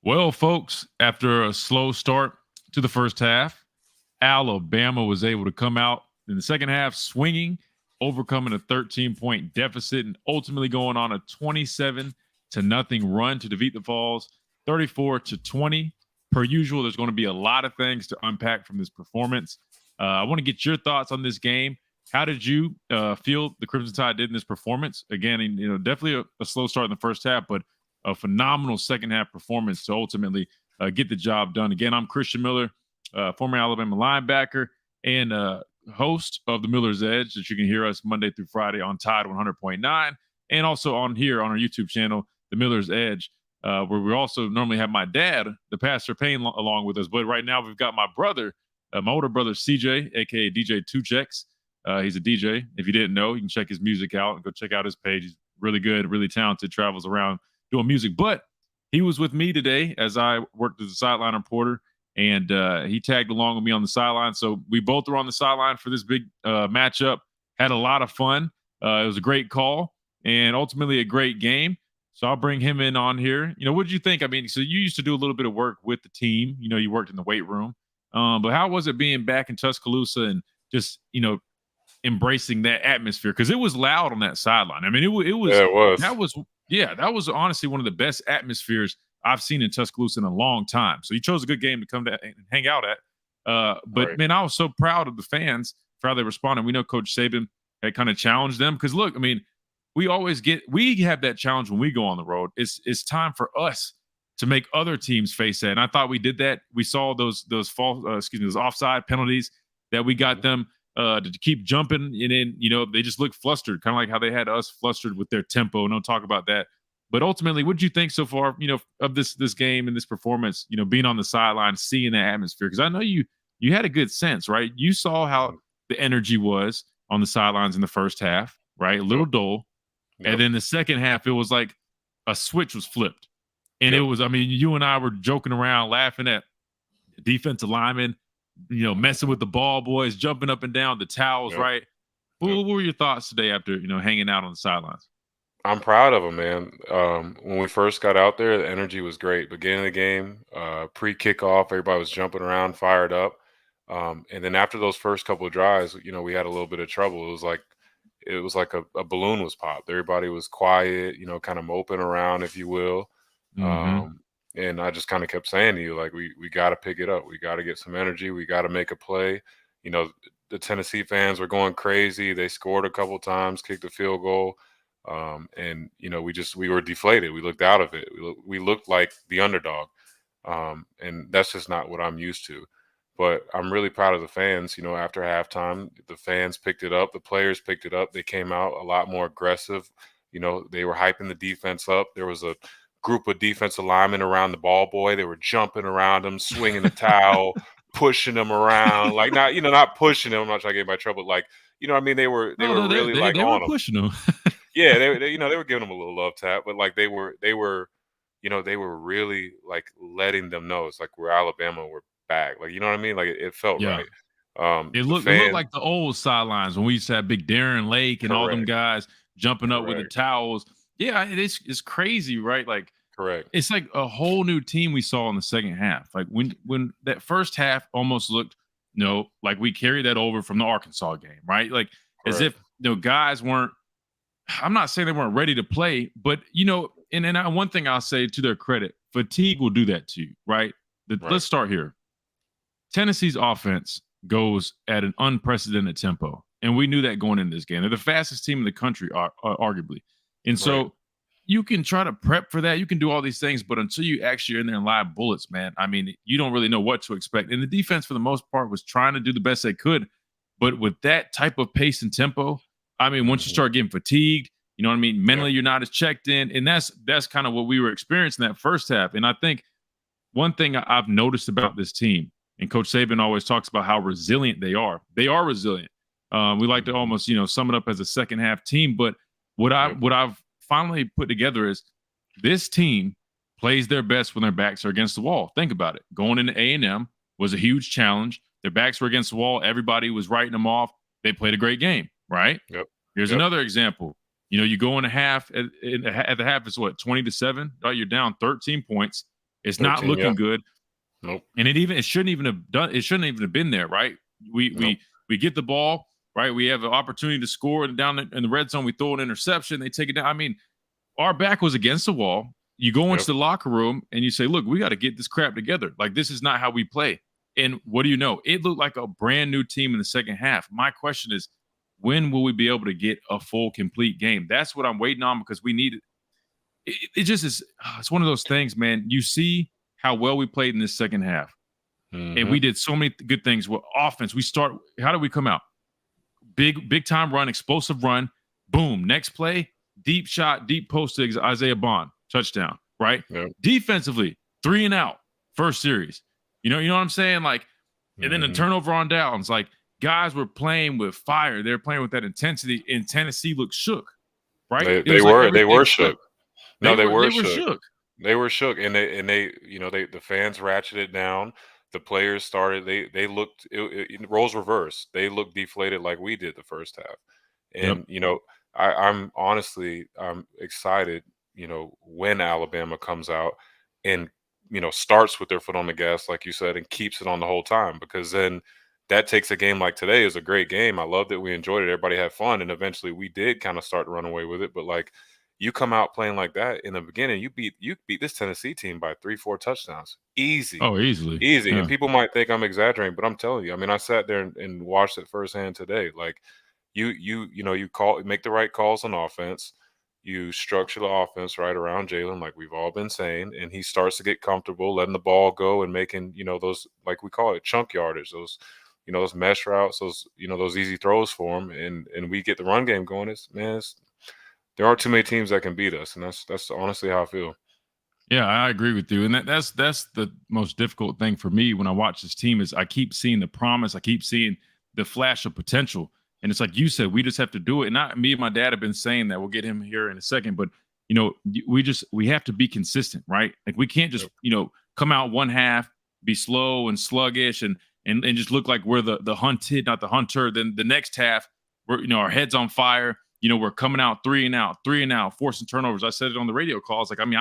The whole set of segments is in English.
Well, folks, after a slow start to the first half, Alabama was able to come out in the second half swinging, overcoming a 13-point deficit, and ultimately going on a 27 to nothing run to defeat the Vols 34-20. Per usual, there's going to be a lot of things to unpack from this performance. I want to get your thoughts on this game. How did you feel the Crimson Tide did in this performance? Again, definitely a slow start in the first half, but a phenomenal second half performance to ultimately get the job done. Again, I'm Christian Miller, former Alabama linebacker and host of the Miller's Edge, that you can hear us Monday through Friday on Tide 100.9 and also on here on our YouTube channel, the Miller's Edge, where we also normally have my dad, the Pastor Payne, along with us. But right now we've got my brother, my older brother, CJ, aka DJ Two Checks. He's a DJ. If you didn't know, you can check his music out and go check out his page. He's really good, really talented, travels around doing music. But he was with me today as I worked as a sideline reporter, and he tagged along with me on the sideline. So we both were on the sideline for this big matchup. Had a lot of fun. It was a great call and ultimately a great game. So I'll bring him in on here. What did you think? I mean, so you used to do a little bit of work with the team. You worked in the weight room. But how was it being back in Tuscaloosa and just, embracing that atmosphere? Because it was loud on that sideline. I mean, it was. Yeah, it was. That was honestly one of the best atmospheres I've seen in Tuscaloosa in a long time. So you chose a good game to come to and hang out at. But Right. man, I was so proud of the fans for how they responded. We know Coach Saban had kind of challenged them because look, I mean, we have that challenge when we go on the road. It's time for us to make other teams face that. And I thought we did that. We saw those offside penalties that we got them to keep jumping, and then they just look flustered, kind of like how they had us flustered with their tempo. No talk about that. But ultimately, what do you think so far, of this game and this performance? Being on the sideline, seeing the atmosphere, because I know you had a good sense, right? You saw how the energy was on the sidelines in the first half, right? A little dull, and then the second half, it was like a switch was flipped, and it was. I mean, you and I were joking around, laughing at defensive linemen, messing with the ball boys, jumping up and down the towels, right? What were your thoughts today after, hanging out on the sidelines? I'm proud of them, man. When we first got out there, the energy was great. Beginning of the game, pre-kickoff, everybody was jumping around, fired up. And then after those first couple of drives, we had a little bit of trouble. It was like a balloon was popped. Everybody was quiet, kind of moping around, if you will. And I just kind of kept saying to you, like, we got to pick it up. We got to get some energy. We got to make a play. The Tennessee fans were going crazy. They scored a couple times, kicked a field goal. And we were deflated. We looked out of it. We looked like the underdog. And that's just not what I'm used to. But I'm really proud of the fans. After halftime, the fans picked it up. The players picked it up. They came out a lot more aggressive. They were hyping the defense up. There was a group of defensive linemen around the ball boy. They were jumping around him, swinging the towel, pushing him around. Like, not pushing him. I'm not trying to get in my trouble. Like, I mean, they were really like they on were him. pushing him. Yeah, they were giving him a little love tap, but like they were really like letting them know it's like we're Alabama, we're back. Like, you know what I mean? Like it felt right. It looked like the old sidelines when we used to have Big Darren Lake and all them guys jumping up with the towels. Yeah, it's crazy, right? Like, correct. It's like a whole new team we saw in the second half. Like when that first half almost looked, like we carried that over from the Arkansas game, right? Like as if guys weren't. I'm not saying they weren't ready to play, but and one thing I'll say to their credit, fatigue will do that to you, right? Let's start here. Tennessee's offense goes at an unprecedented tempo, and we knew that going into this game. They're the fastest team in the country, arguably, and so you can try to prep for that. You can do all these things, but until you actually are in there and live bullets, man, I mean, you don't really know what to expect. And the defense, for the most part, was trying to do the best they could, but with that type of pace and tempo, I mean, once you start getting fatigued, you know what I mean? Mentally, you're not as checked in. And that's kind of what we were experiencing that first half. And I think one thing I've noticed about this team, and Coach Saban always talks about how resilient they are. They are resilient. We like to almost, sum it up as a second half team. But what I've finally put together is this team plays their best when their backs are against the wall. Think about it. Going into A&M was a huge challenge. Their backs were against the wall. Everybody was writing them off. They played a great game. Right? Here's another example. You go in a half at the half, it's what, 20-7, right? You're down 13 points. It's not 13, looking yeah. good. Nope. And it shouldn't even have been there, right? We get the ball, right? We have an opportunity to score down in the red zone. We throw an interception, they take it down. I mean, our back was against the wall. You go into the locker room and you say, look, we got to get this crap together. Like, this is not how we play. And what do you know? It looked like a brand new team in the second half. My question is, when will we be able to get a full, complete game? That's what I'm waiting on, because we need it. It just is. It's one of those things, man. You see how well we played in this second half. And we did so many good things with offense. How did we come out? Big time run, explosive run. Boom. Next play, deep shot, deep post to Isaiah Bond. Touchdown, right? Yep. Defensively, 3 and out, first series. You know what I'm saying? Like, and then the turnover on downs. Like, guys were playing with fire. They're playing with that intensity, and Tennessee looked shook, right? They were shook. No, they were shook. shook. They were shook, and they the fans ratcheted down. The players started. They looked. Roles reversed. They looked deflated like we did the first half. And I'm honestly excited. When Alabama comes out and starts with their foot on the gas, like you said, and keeps it on the whole time, because then that takes a game like today is a great game. I loved it. We enjoyed it. Everybody had fun, and eventually we did kind of start to run away with it. But like, you come out playing like that in the beginning, you beat this Tennessee team by 3-4 touchdowns. Easy. Oh, easily. Yeah. And people might think I'm exaggerating, but I'm telling you, I mean, I sat there and watched it firsthand today. Like, you make the right calls on offense. You structure the offense right around Jalen, like we've all been saying, and he starts to get comfortable letting the ball go and making, those, like we call it, chunk yardage, those mesh routes, those easy throws for him, and we get the run game going. There aren't too many teams that can beat us, and that's honestly how I feel. Yeah, I agree with you, and that's the most difficult thing for me when I watch this team is I keep seeing the promise, I keep seeing the flash of potential, and it's like you said, we just have to do it. And me and my dad have been saying that. We'll get him here in a second, but we have to be consistent, right? Like, we can't just come out one half, be slow and sluggish, and just look like we're the hunted, not the hunter. Then the next half, we're our heads on fire. We're coming out 3 and out, forcing turnovers. I said it on the radio calls. Like, I mean,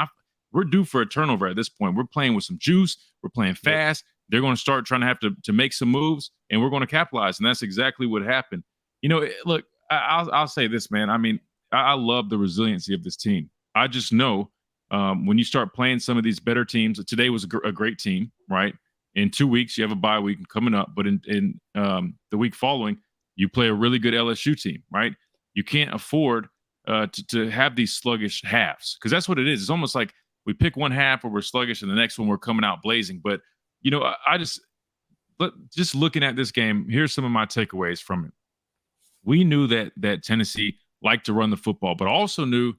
we're due for a turnover at this point. We're playing with some juice. We're playing fast. They're going to start trying to have to make some moves, and we're going to capitalize. And that's exactly what happened. Look, I'll say this, man. I mean, I love the resiliency of this team. I just know when you start playing some of these better teams, today was a great team, right? In 2 weeks, you have a bye week coming up, but in the week following, you play a really good LSU team, right? You can't afford to have these sluggish halves, because that's what it is. It's almost like we pick one half where we're sluggish and the next one we're coming out blazing. But, I just looking at this game, here's some of my takeaways from it. We knew that Tennessee liked to run the football, but also knew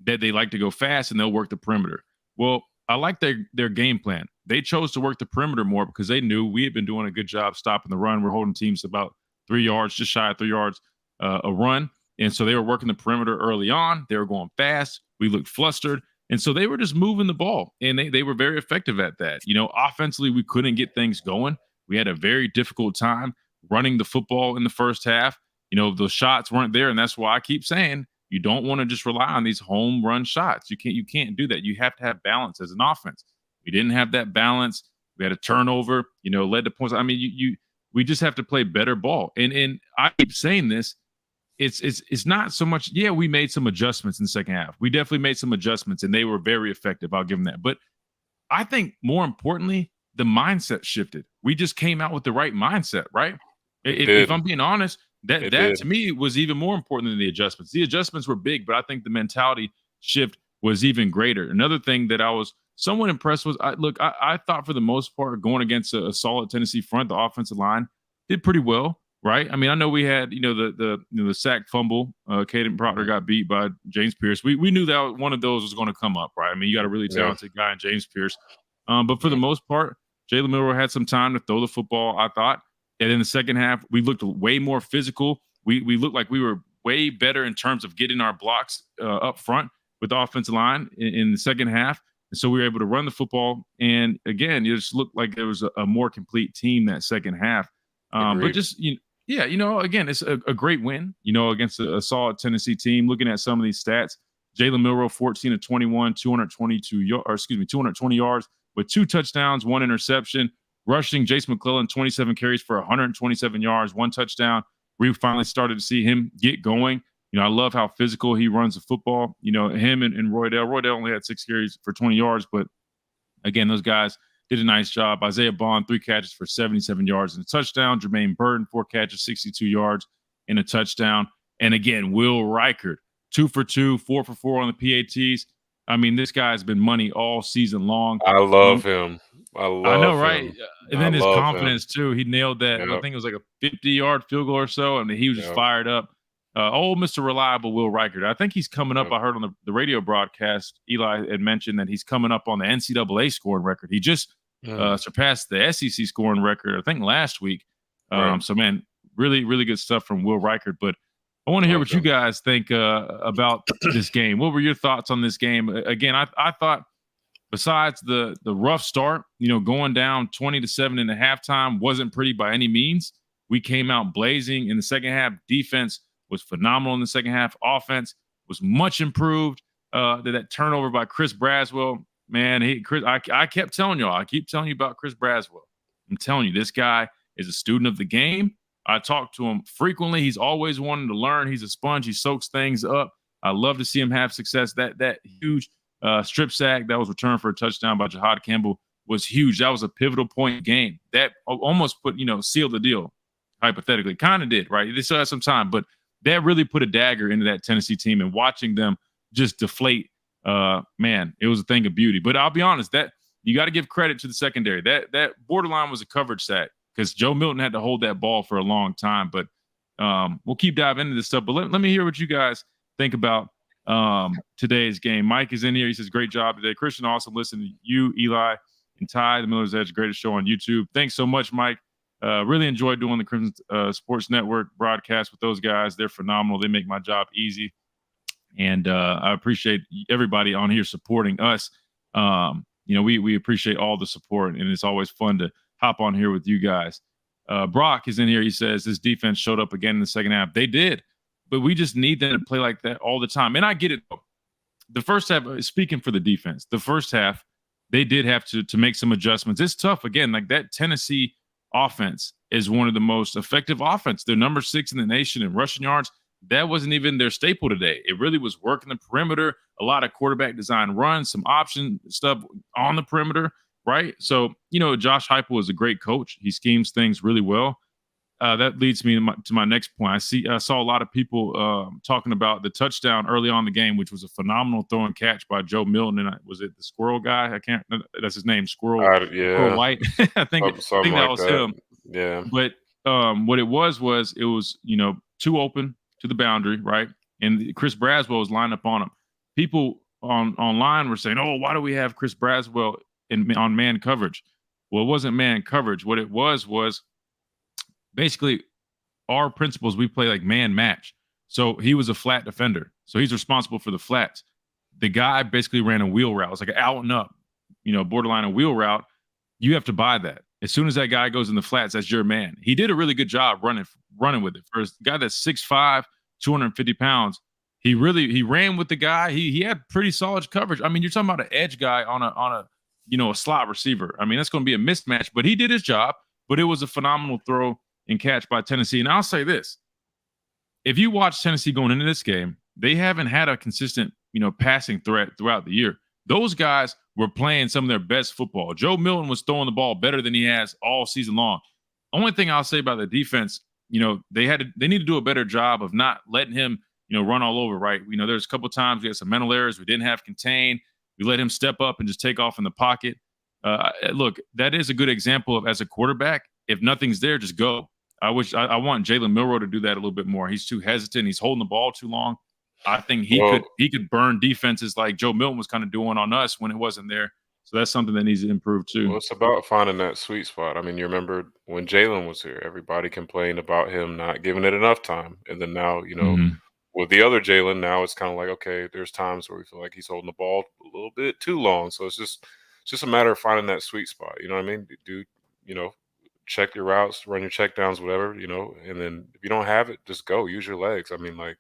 that they like to go fast and they'll work the perimeter. Well, I like their game plan. They chose to work the perimeter more because they knew we had been doing a good job stopping the run. We're holding teams about 3 yards, just shy of 3 yards a run. And so they were working the perimeter early on. They were going fast. We looked flustered. And so they were just moving the ball, and they were very effective at that. Offensively, we couldn't get things going. We had a very difficult time running the football in the first half. Those shots weren't there, and that's why I keep saying you don't want to just rely on these home run shots. You can't do that. You have to have balance as an offense. We didn't have that balance. We had a turnover, led to points. I mean, we just have to play better ball. And I keep saying this. It's not so much. Yeah, we made some adjustments in the second half. We definitely made some adjustments, and they were very effective. I'll give them that. But I think more importantly, the mindset shifted. We just came out with the right mindset, right? If I'm being honest, that to me was even more important than the adjustments. The adjustments were big, but I think the mentality shift was even greater. Another thing that I was somewhat impressed was, I thought for the most part, going against a solid Tennessee front, the offensive line did pretty well. Right. I mean, I know we had, the sack fumble. Caden Proctor got beat by James Pierce. We knew that one of those was going to come up. Right. I mean, you got a really talented guy in James Pierce. But for the most part, Jalen Milroe had some time to throw the football, I thought. And in the second half, we looked way more physical. We looked like we were way better in terms of getting our blocks up front with the offensive line in the second half. And so we were able to run the football. And again, it just looked like there was a more complete team that second half. But just, again, it's a great win, against a solid Tennessee team. Looking at some of these stats, Jalen Milroe, 14 of 21, 220 yards, with 2 touchdowns, 1 interception. Rushing, Jace McClellan, 27 carries for 127 yards, 1 touchdown. We finally started to see him get going. I love how physical he runs the football. Him and Roydell. Roydell only had 6 carries for 20 yards, but again, those guys did a nice job. Isaiah Bond, 3 catches for 77 yards and a touchdown. Jermaine Burton, 4 catches, 62 yards and a touchdown. And again, Will Reichert, 2 for 2, 4 for 4 on the PATs. I mean, this guy's been money all season long. I love him. I know, right? him. And then his love confidence too. He nailed that. Yep. I think it was like a 50-yard field goal or so. I mean, he was just fired up. Mr. Reliable Will Reichert. I think he's coming up. I heard on the radio broadcast, Eli had mentioned that he's coming up on the NCAA scoring record. He just surpassed the SEC scoring record, I think, last week. So, man, really, really good stuff from Will Reichert. But I want to hear what you guys think about this game. What were your thoughts on this game? Again, I thought besides the rough start, going down 20-7 in the halftime wasn't pretty by any means. We came out blazing in the second half. Defense was phenomenal in the second half. Offense was much improved. That turnover by Chris Braswell, man, I kept telling y'all. I keep telling you about Chris Braswell. I'm telling you, this guy is a student of the game. I talk to him frequently. He's always wanting to learn. He's a sponge. He soaks things up. I love to see him have success. That huge strip sack that was returned for a touchdown by Jahad Campbell was huge. That was a pivotal point game. That almost sealed the deal, hypothetically. Kind of did, right? They still had some time, but that really put a dagger into that Tennessee team, and watching them just deflate, man, it was a thing of beauty. But I'll be honest, that you got to give credit to the secondary. That borderline was a coverage sack because Joe Milton had to hold that ball for a long time. But we'll keep diving into this stuff. But let me hear what you guys think about today's game. Mike is in here. He says, great job today. Christian, also listen to you, Eli, and Ty, the Miller's Edge, greatest show on YouTube. Thanks so much, Mike. Really enjoyed doing the Crimson Sports Network broadcast with those guys. They're phenomenal. They make my job easy. And I appreciate everybody on here supporting us. We appreciate all the support, and it's always fun to hop on here with you guys. Brock is in here. He says this defense showed up again in the second half. They did, but we just need them to play like that all the time. And I get it. The first half, speaking for the defense, the first half, they did have to make some adjustments. It's tough. Again, like that Tennessee offense is one of the most effective offense. They're number 6 in the nation in rushing yards. That wasn't even their staple today. It really was working the perimeter, a lot of quarterback design runs, some option stuff on the perimeter, right? So, Josh Heupel is a great coach. He schemes things really well. That leads me to my next point. I saw a lot of people talking about the touchdown early on in the game, which was a phenomenal throw and catch by Joe Milton. And was it the Squirrel guy? That's his name, Squirrel White. I think that was him. Yeah. But what it was it was, too open to the boundary, right? And Chris Braswell was lined up on him. People online were saying, oh, why do we have Chris Braswell on man coverage? Well, it wasn't man coverage. What it was basically our principles. We play like man match. So he was a flat defender. So he's responsible for the flats. The guy basically ran a wheel route. It's like an out and up, borderline a wheel route. You have to buy that. As soon as that guy goes in the flats, that's your man. He did a really good job running with it. For a guy that's 6'5", 250 pounds, he ran with the guy. He had pretty solid coverage. I mean, you're talking about an edge guy on a slot receiver. I mean, that's going to be a mismatch, but he did his job. But it was a phenomenal throw and catch by Tennessee. And I'll say this. If you watch Tennessee going into this game, they haven't had a consistent, passing threat throughout the year. Those guys were playing some of their best football. Joe Milton was throwing the ball better than he has all season long. Only thing I'll say about the defense, they need to do a better job of not letting him, run all over, right? There's a couple of times we had some mental errors. We didn't have contain. We let him step up and just take off in the pocket. Look, that is a good example of, as a quarterback, if nothing's there, just go. I want Jalen Milroe to do that a little bit more. He's too hesitant. He's holding the ball too long. I think he could burn defenses like Joe Milton was kind of doing on us when it wasn't there. So that's something that needs to improve too. Well, it's about finding that sweet spot. I mean, you remember when Jalen was here, everybody complained about him not giving it enough time. And then now, with the other Jalen, now it's kind of like, okay, there's times where we feel like he's holding the ball a little bit too long. So it's just a matter of finding that sweet spot. You know what I mean? Check your routes, run your check downs, whatever, and then if you don't have it, just go. Use your legs. I mean, like,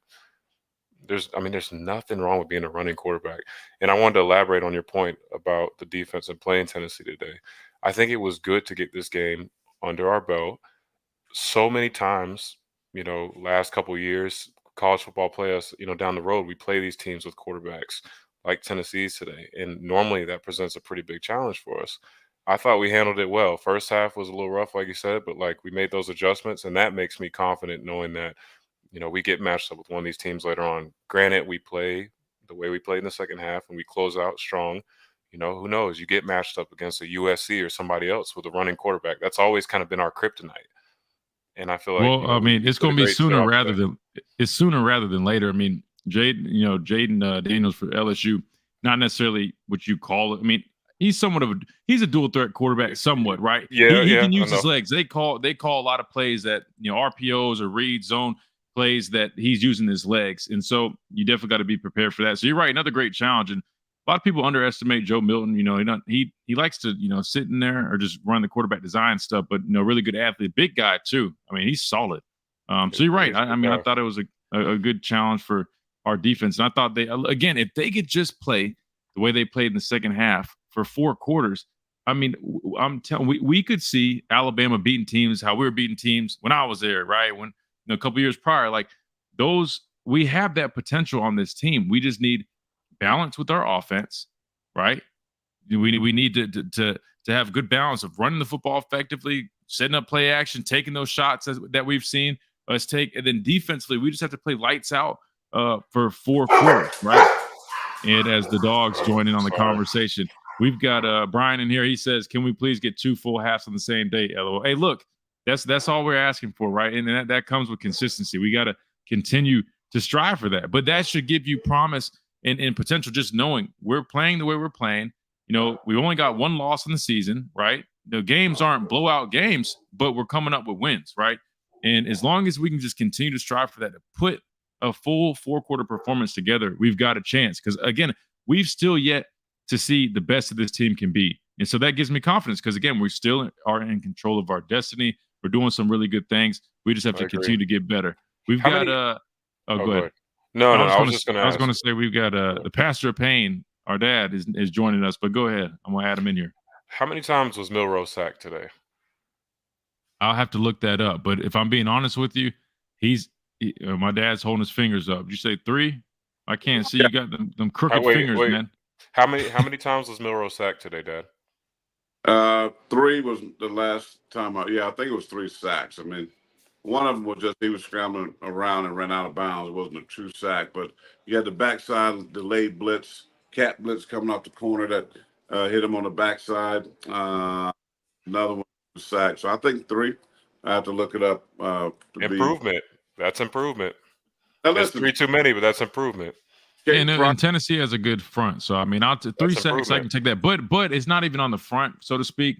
there's nothing wrong with being a running quarterback. And I wanted to elaborate on your point about the defense and playing Tennessee today. I think it was good to get this game under our belt. So many times, last couple years, college football playoffs, down the road, we play these teams with quarterbacks like Tennessee's today. And normally that presents a pretty big challenge for us. I thought we handled it well. First half was a little rough, like you said, but like we made those adjustments, and that makes me confident knowing that we get matched up with one of these teams later on. Granted, we play the way we played in the second half and we close out strong. Who knows? You get matched up against a USC or somebody else with a running quarterback. That's always kind of been our kryptonite. And I feel like, Well, I mean, it's did a going to be great sooner job rather today. than it's sooner rather than later. I mean, Jaden Daniels for LSU, not necessarily what you call it. I mean, he's a dual threat quarterback, somewhat, right? Yeah, He yeah, can I use know. his legs. They call a lot of plays that RPOs or read zone plays that he's using his legs, and so you definitely got to be prepared for that. So you're right, another great challenge. And a lot of people underestimate Joe Milton. He likes to sit in there or just run the quarterback design stuff, but really good athlete, big guy too. I mean, he's solid. So you're right. He's a I good mean, I guy. thought it was a good challenge for our defense, and I thought again, if they could just play the way they played in the second half for 4 quarters. I mean, I'm telling we could see Alabama beating teams how we were beating teams when I was there, right? When a couple years prior, like those, we have that potential on this team. We just need balance with our offense, right? We need to have good balance of running the football effectively, setting up play action, taking those shots that we've seen us take, and then defensively, we just have to play lights out for 4 quarters, right? And as the dogs join in on the Sorry. conversation, we've got Brian in here. He says, "Can we please get 2 full halves on the same day?" LOL. Hey, look, that's all we're asking for, right? And that comes with consistency. We got to continue to strive for that, but that should give you promise and potential. Just knowing we're playing the way we're playing. We only got 1 loss in the season, right? The games aren't blowout games, but we're coming up with wins, right? And as long as we can just continue to strive for that, to put a full 4-quarter performance together, we've got a chance. Because again, we've still yet to see the best of this team can be. And so that gives me confidence because again, we still are in control of our destiny. We're doing some really good things. We just have I to agree. continue to get better. We've How got many? oh, Oh, go go ahead. ahead. No, I no, was I going was to just going to I was going ask. to say we've got the pastor of pain. Our dad is joining us, but go ahead. I'm going to add him in here. How many times was Milroe sacked today? I'll have to look that up. But if I'm being honest with you, my dad's holding his fingers up. Did you say 3? I can't see. Yeah. You got them crooked Wait, fingers, wait. man. How many times was Milroe sacked today, Dad? 3 was the last time. I think it was 3 sacks. I mean, one of them was just he was scrambling around and ran out of bounds. It wasn't a true sack, but you had the backside delayed blitz, cat blitz coming off the corner that hit him on the backside. Another one was sack. So I think 3. I have to look it up. Improvement. That's improvement. Now It's listen, 3 too many, but that's improvement. And Tennessee has a good front, so I mean, 3 That's sacks, I improvement. can take that. But it's not even on the front, so to speak.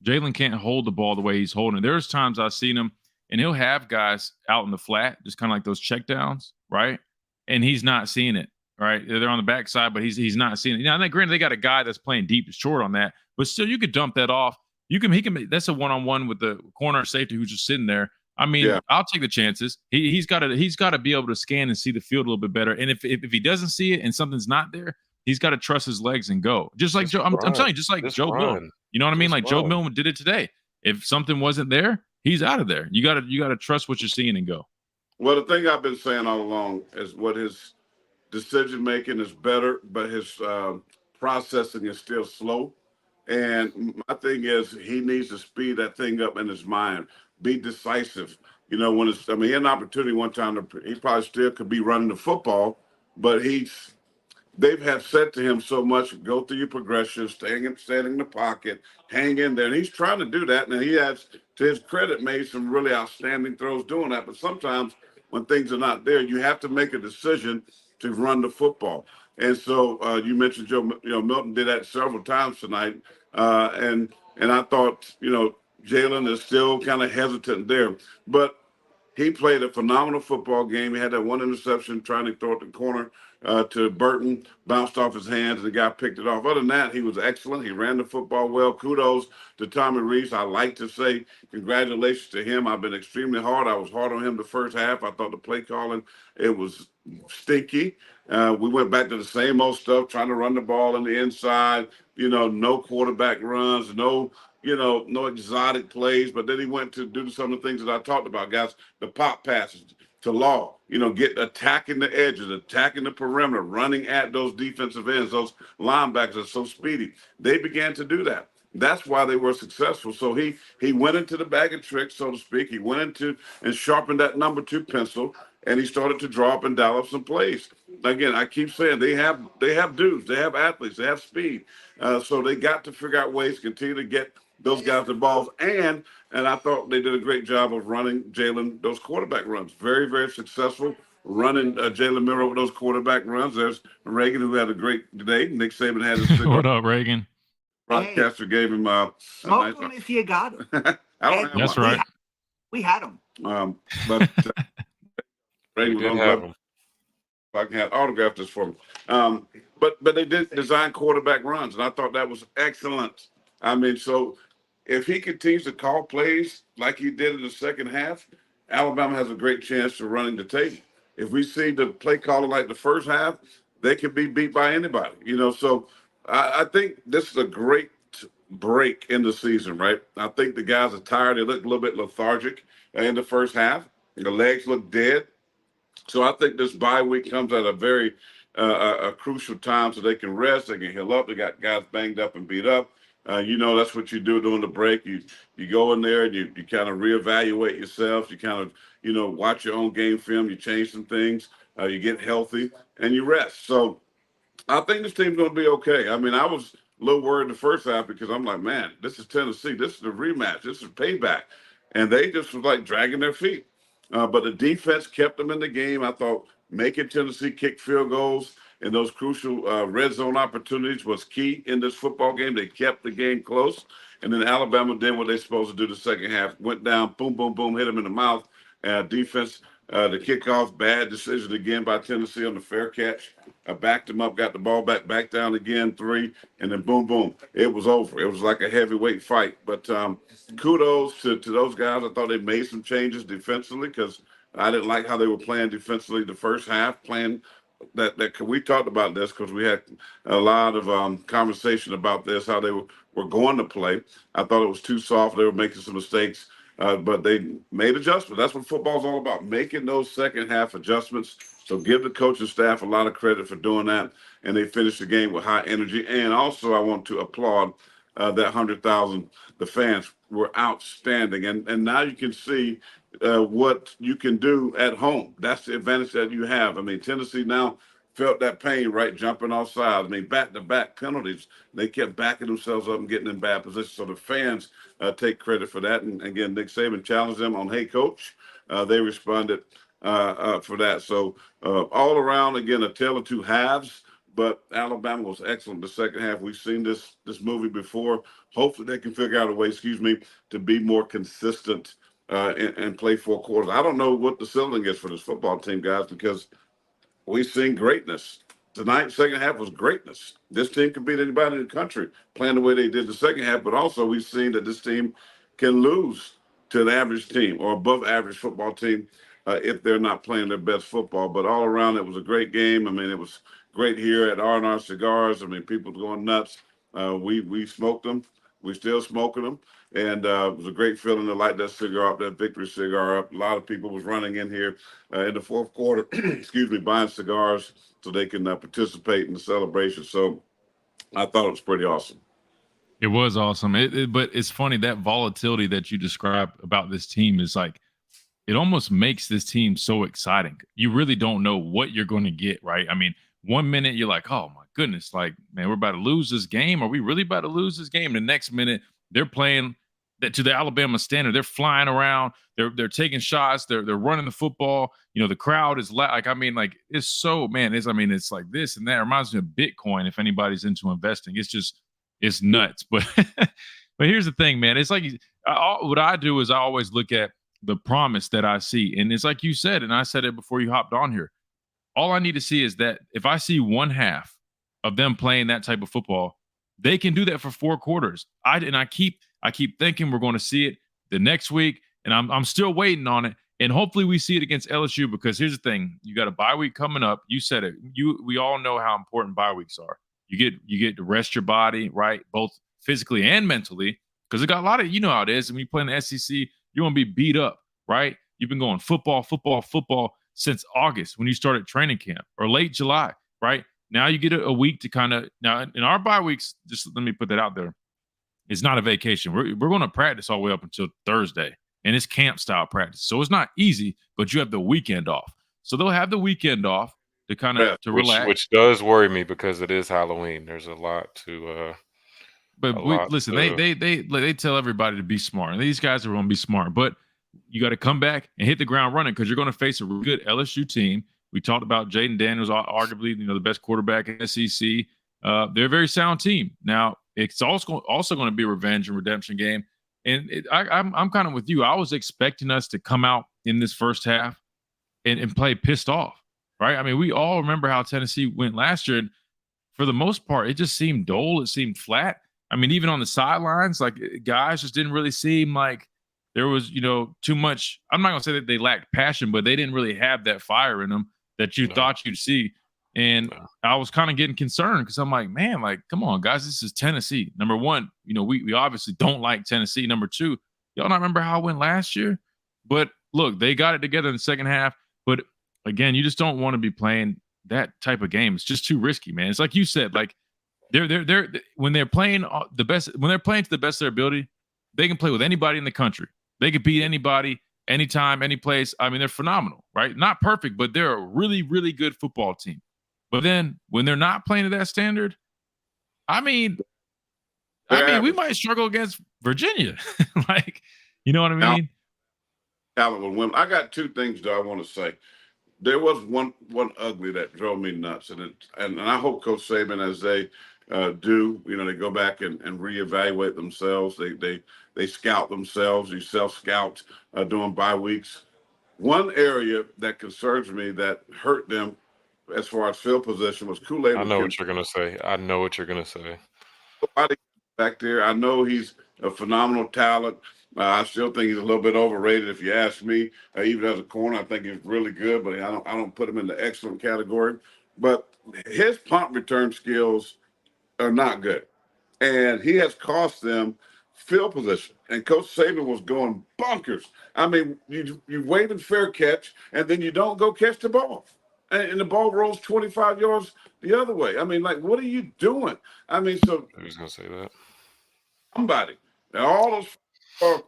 Jalen can't hold the ball the way he's holding it. There's times I've seen him, and he'll have guys out in the flat, just kind of like those checkdowns, right? And he's not seeing it, right? They're on the backside, but he's not seeing it. Now, granted, they got a guy that's playing deep to short on that, but still, you could dump that off. He can. That's a one-on-one with the corner safety who's just sitting there. I mean, Yeah. I'll take the chances. He's got to be able to scan and see the field a little bit better. And if he doesn't see it and something's not there, he's got to trust his legs and go. Just like Just Joe, I'm run. telling you, just like Just Joe Milton. run. You know what I mean? Just Like Joe run. Milton did it today. If something wasn't there, he's out of there. You got to trust what you're seeing and go. Well, the thing I've been saying all along is what his decision making is better, but his processing is still slow. And my thing is, he needs to speed that thing up in his mind, be decisive. When he had an opportunity one time he probably still could be running the football, but they've had said to him so much, go through your progression, staying in the pocket, hang in there. And he's trying to do that. And he has, to his credit, made some really outstanding throws doing that. But sometimes when things are not there, you have to make a decision to run the football. And so you mentioned Joe, Milton did that several times tonight. And I thought, Jalen is still kind of hesitant there. But he played a phenomenal football game. He had that one interception trying to throw it the corner. to Burton, bounced off his hands, and the guy picked it off. Other than that, he was excellent. He ran the football well. Kudos to Tommy Reese. I like to say congratulations to him. I've been extremely hard. I was hard on him the first half. I thought the play calling, it was stinky. We went back to the same old stuff, trying to run the ball on the inside, no quarterback runs, no exotic plays. But then he went to do some of the things that I talked about, guys, the pop passes to Law, get attacking the edges, attacking the perimeter, running at those defensive ends, those linebackers are so speedy. They began to do that. That's why they were successful. So he went into the bag of tricks, so to speak. He went into and sharpened that number 2 pencil, and he started to draw up and dial up some plays. Again, I keep saying they have dudes, they have athletes, they have speed. So they got to figure out ways to continue to get those guys the balls. And I thought they did a great job of running Jalen those quarterback runs. Very, very successful running Jalen Milroe with those quarterback runs. There's Reagan, who had a great day. Nick Saban had his cigar. What up, Reagan? Broadcaster gave him smoke him if you got him. I don't have That's one. right. We had him. But Reagan We was did on have the him. I can have autograph this for him. But they did design quarterback runs, and I thought that was excellent. I mean, so if he continues to call plays like he did in the second half, Alabama has a great chance to running the table. If we see the play caller like the first half, they can be beat by anybody. So I think this is a great break in the season, right? I think the guys are tired. They look a little bit lethargic in the first half. The legs look dead. So I think this bye week comes at a very a crucial time so they can rest, they can heal up. They got guys banged up and beat up. That's what you do during the break. You go in there and you kind of reevaluate yourself. You kind of, watch your own game film. You change some things. You get healthy and you rest. So I think this team's going to be okay. I mean, I was a little worried the first half because I'm like, man, this is Tennessee. This is the rematch. This is payback. And they just was like dragging their feet. But the defense kept them in the game. I thought making Tennessee kick field goals and those crucial red zone opportunities was key in this football game. They kept the game close. And then Alabama did what they're supposed to do the second half. Went down, boom, boom, boom, hit them in the mouth. Defense, the kickoff, bad decision again by Tennessee on the fair catch. Backed them up, got the ball back down again, 3, and then boom, boom. It was over. It was like a heavyweight fight. But kudos to those guys. I thought they made some changes defensively because I didn't like how they were playing defensively the first half, playing that we talked about this because we had a lot of conversation about this, how they were going to play. I thought it was too soft. They were making some mistakes. But they made adjustments. That's what football's all about, making those second half adjustments. So give the coaching staff a lot of credit for doing that. And they finished the game with high energy. And also I want to applaud that 100,000. The fans were outstanding. And now you can see what you can do at home. That's the advantage that you have. I mean, Tennessee now felt that pain, right, jumping off sides. I mean, back-to-back penalties. They kept backing themselves up and getting in bad positions. So the fans take credit for that. And, again, Nick Saban challenged them on, hey, coach. They responded for that. So all around, again, a tale of two halves. But Alabama was excellent the second half. We've seen this movie before. Hopefully they can figure out a way, to be more consistent and play 4 quarters. I don't know what the ceiling is for this football team, guys, because we've seen greatness. Tonight, second half was greatness. This team can beat anybody in the country playing the way they did the second half, but also we've seen that this team can lose to an average team or above average football team if they're not playing their best football. But all around, it was a great game. I mean, it was great here at R&R Cigars. I mean, people going nuts. We smoked them. We still smoking them. And it was a great feeling to light that cigar up, that victory cigar up. A lot of people was running in here in the fourth quarter, buying cigars so they can participate in the celebration. So I thought it was pretty awesome. It was awesome. But it's funny, that volatility that you described about this team is like, it almost makes this team so exciting. You really don't know what you're going to get, right? I mean, 1 minute you're like, oh my goodness, like, man, we're about to lose this game. Are we really about to lose this game? The next minute they're playing that to the Alabama standard. They're flying around. They're taking shots. They're running the football. The crowd is like, I mean, like, it's so, man, it's like this and that. It reminds me of Bitcoin. If anybody's into investing, it's nuts. But here's the thing, man. It's like what I do is I always look at the promise that I see. And it's like you said, and I said it before you hopped on here. all I need to see is that if I see one half of them playing that type of football, they can do that for 4 quarters. I keep thinking we're going to see it the next week, and I'm still waiting on it. And hopefully we see it against LSU, because here's the thing: you got a bye week coming up. You said it. We all know how important bye weeks are. You get to rest your body, right, both physically and mentally, because it got a lot of, you know how it is. When you play in the SEC, you're gonna be beat up, right? You've been going football since August when you started training camp, or late July, right? Now you get a week to kind of, now in our bye weeks, just let me put that out there, it's not a vacation. We're going to practice all the way up until Thursday, and it's camp style practice. So it's not easy, but you have the weekend off. So they'll have the weekend off to kind of relax. Which does worry me, because it is Halloween. There's a lot to but listen, they tell everybody to be smart, and these guys are going to be smart. But you got to come back and hit the ground running, because you're going to face a really good LSU team. We talked about Jaden Daniels, arguably the best quarterback in the SEC. They're a very sound team. Now it's also going to be a revenge and redemption game. And I'm kind of with you. I was expecting us to come out in this first half and play pissed off, right? I mean, we all remember how Tennessee went last year, and for the most part, it just seemed dull. It seemed flat. I mean, even on the sidelines, like, guys just didn't really seem like there was, too much. I'm not going to say that they lacked passion, but they didn't really have that fire in them that you thought you'd see. And I was kind of getting concerned, because I'm like, man, like, come on, guys, this is Tennessee. Number one, we obviously don't like Tennessee. Number two, y'all not remember how it went last year? But look, they got it together in the second half. But again, you just don't want to be playing that type of game. It's just too risky, man. It's like you said, like, they're when they're playing the best, when they're playing to the best of their ability, they can play with anybody in the country. They can beat anybody, anytime, any place. I mean, they're phenomenal, right? Not perfect, but they're a really, really good football team. But then when they're not playing to that standard, I mean, we might struggle against Virginia. Like, you know what I mean? Talent with women. I got 2 things that I want to say. There was one ugly that drove me nuts, and I hope Coach Saban, as they do, they go back and reevaluate themselves. They scout themselves. You self-scout during bye weeks. One area that concerns me, that hurt them as far as field position, was Kool-Aid. I know what you're going to say. Nobody back there. I know he's a phenomenal talent. I still think he's a little bit overrated, if you ask me. Even as a corner, I think he's really good, but I don't put him in the excellent category. But his punt return skills are not good, and he has cost them field position. And Coach Saban was going bonkers. I mean, you wave and fair catch, and then you don't go catch the ball, and the ball rolls 25 yards the other way. I mean, like, what are you doing? I mean, so who's gonna say that? Somebody. Now, all those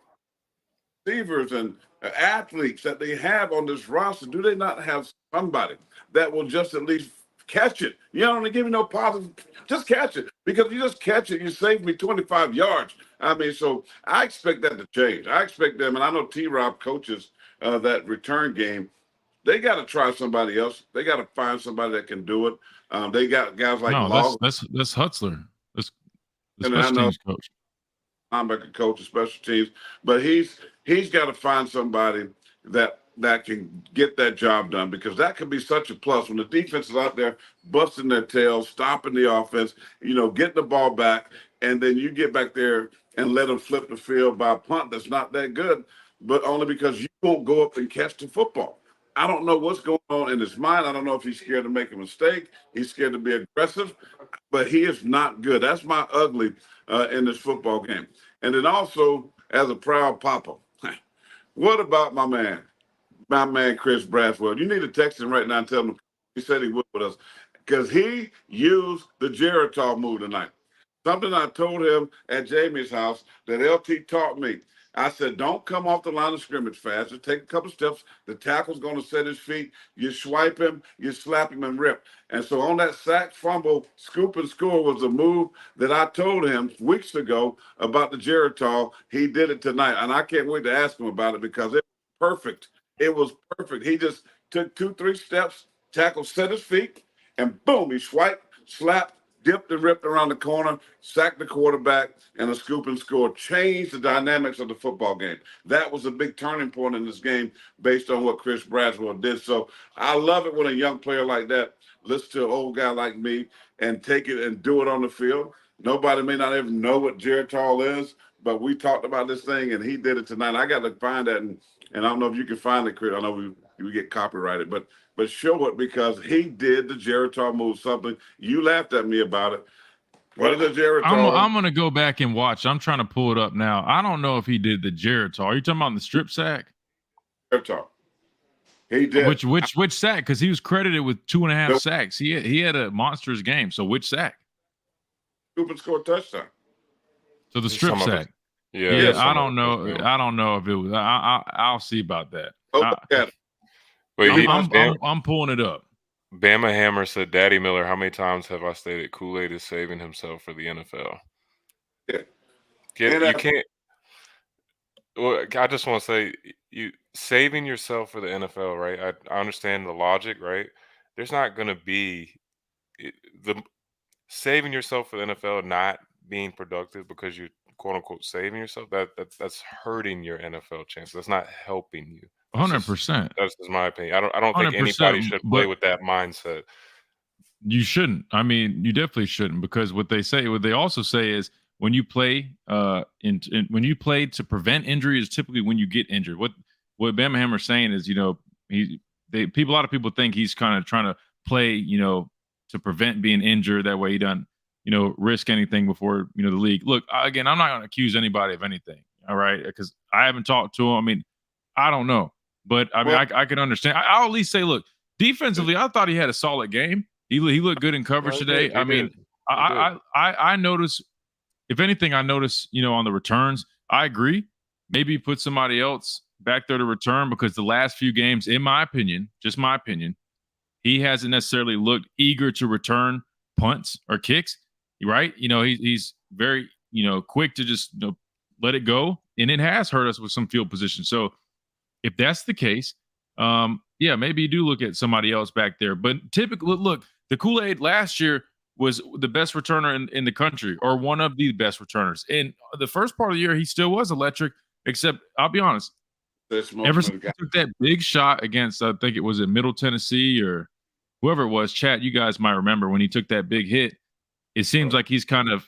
receivers and athletes that they have on this roster, do they not have somebody that will just at least catch it? You don't give me no positive, just catch it. Because you just catch it, you save me 25 yards. I mean, so I expect that to change. I expect them, and I know T-Rob coaches that return game. They got to try somebody else. They got to find somebody that can do it. They got guys like that's Hutzler. That's the special teams coach. Linebacker coach of special teams, but he's got to find somebody that can get that job done, because that could be such a plus when the defense is out there busting their tails, stopping the offense, getting the ball back, and then you get back there and let them flip the field by a punt that's not that good, but only because you won't go up and catch the football. I don't know what's going on in his mind. I don't know if he's scared to make a mistake. He's scared to be aggressive, but he is not good. That's my ugly in this football game. And then also, as a proud papa, what about my man Chris Braswell? You need to text him right now and tell him he said he would with us, because he used the Geritol move tonight. Something I told him at Jamie's house that LT taught me. I said, don't come off the line of scrimmage fast. Just take a couple steps. The tackle's going to set his feet. You swipe him, you slap him and rip. And so on that sack, fumble, scoop and score was a move that I told him weeks ago about the Geritol. He did it tonight. And I can't wait to ask him about it, because it was perfect. It was perfect. He just took 2-3 steps, tackle set his feet, and boom, he swiped, slapped, dipped and ripped around the corner, sacked the quarterback, and a scoop and score. Changed the dynamics of the football game. That was a big turning point in this game based on what Chris Braswell did. So I love it when a young player like that listens to an old guy like me and take it and do it on the field. Nobody may not even know what Geritol is, but we talked about this thing, and he did it tonight. I got to find that, and I don't know if you can find it, Chris. I know we get copyrighted, but show it because he did the Geritol move, something you laughed at me about it. What is the Geritol? I'm going to go back and watch. I'm trying to pull it up now. I don't know if he did the Geritol. Are you talking about the strip sack? Geritol. He did. Which sack? Because he was credited with 2.5 sacks. He had a monstrous game. So which sack? Scoop and score touchdown. So the strip sack. Yeah, I don't know. I don't know if it was. I'll see about that. I'm pulling it up. Bama Hammer said, "Daddy Miller, how many times have I stated Kool-Aid is saving himself for the NFL?" Yeah, you can't. Well, I just want to say, you saving yourself for the NFL, right? I understand the logic, right? There's not going to be the saving yourself for the NFL not being productive because you're quote unquote saving yourself. That's hurting your NFL chances. That's not helping you. 100%. That's just my opinion. I don't think anybody should play with that mindset. You shouldn't. I mean, you definitely shouldn't, because what they also say is when you play when you play to prevent injury is typically when you get injured. What Bama Hammer's saying is, a lot of people think he's kind of trying to play, to prevent being injured. That way he doesn't, risk anything before, the league. Look, again, I'm not going to accuse anybody of anything. All right. Because I haven't talked to him. I mean, I don't know. But I mean, I can understand. I'll at least say, look, defensively, I thought he had a solid game. He looked good in coverage today. I noticed, if anything, I noticed, on the returns, I agree. Maybe put somebody else back there to return, because the last few games, in my opinion, just my opinion, he hasn't necessarily looked eager to return punts or kicks, right? He's very, quick to just let it go. And it has hurt us with some field position. So if that's the case, maybe you do look at somebody else back there. But typically, look, the Kool-Aid last year was the best returner in the country, or one of the best returners. And the first part of the year, he still was electric, except I'll be honest, ever since he took that big shot against, I think it was in Middle Tennessee or whoever it was, chat, you guys might remember when he took that big hit, it seems like he's kind of,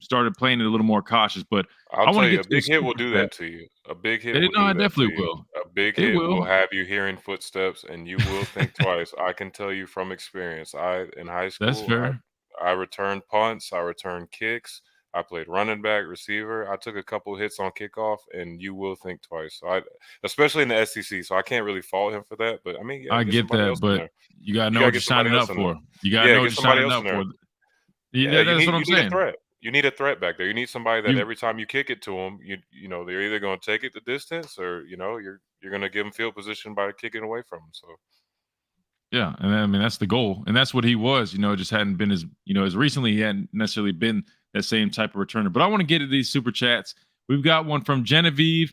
started playing it a little more cautious. But I'll tell you, a big hit will do that to you. A big hit will. A big hit will have you hearing footsteps, and you will think twice. I can tell you from experience. In high school, that's fair. I returned punts, I returned kicks, I played running back, receiver. I took a couple hits on kickoff, and you will think twice. So especially in the SEC. So I can't really fault him for that. But I mean, I get that, but you gotta know what you're signing up for. You gotta know what you're signing up for. Yeah, that's what I'm saying. You need a threat back there. You need somebody that every time you kick it to them, they're either going to take it the distance, or you're going to give them field position by kicking away from them. So yeah, and I mean that's the goal, and that's what he was. Just hadn't been as recently. He hadn't necessarily been that same type of returner. But I want to get to these super chats. We've got one from Genevieve's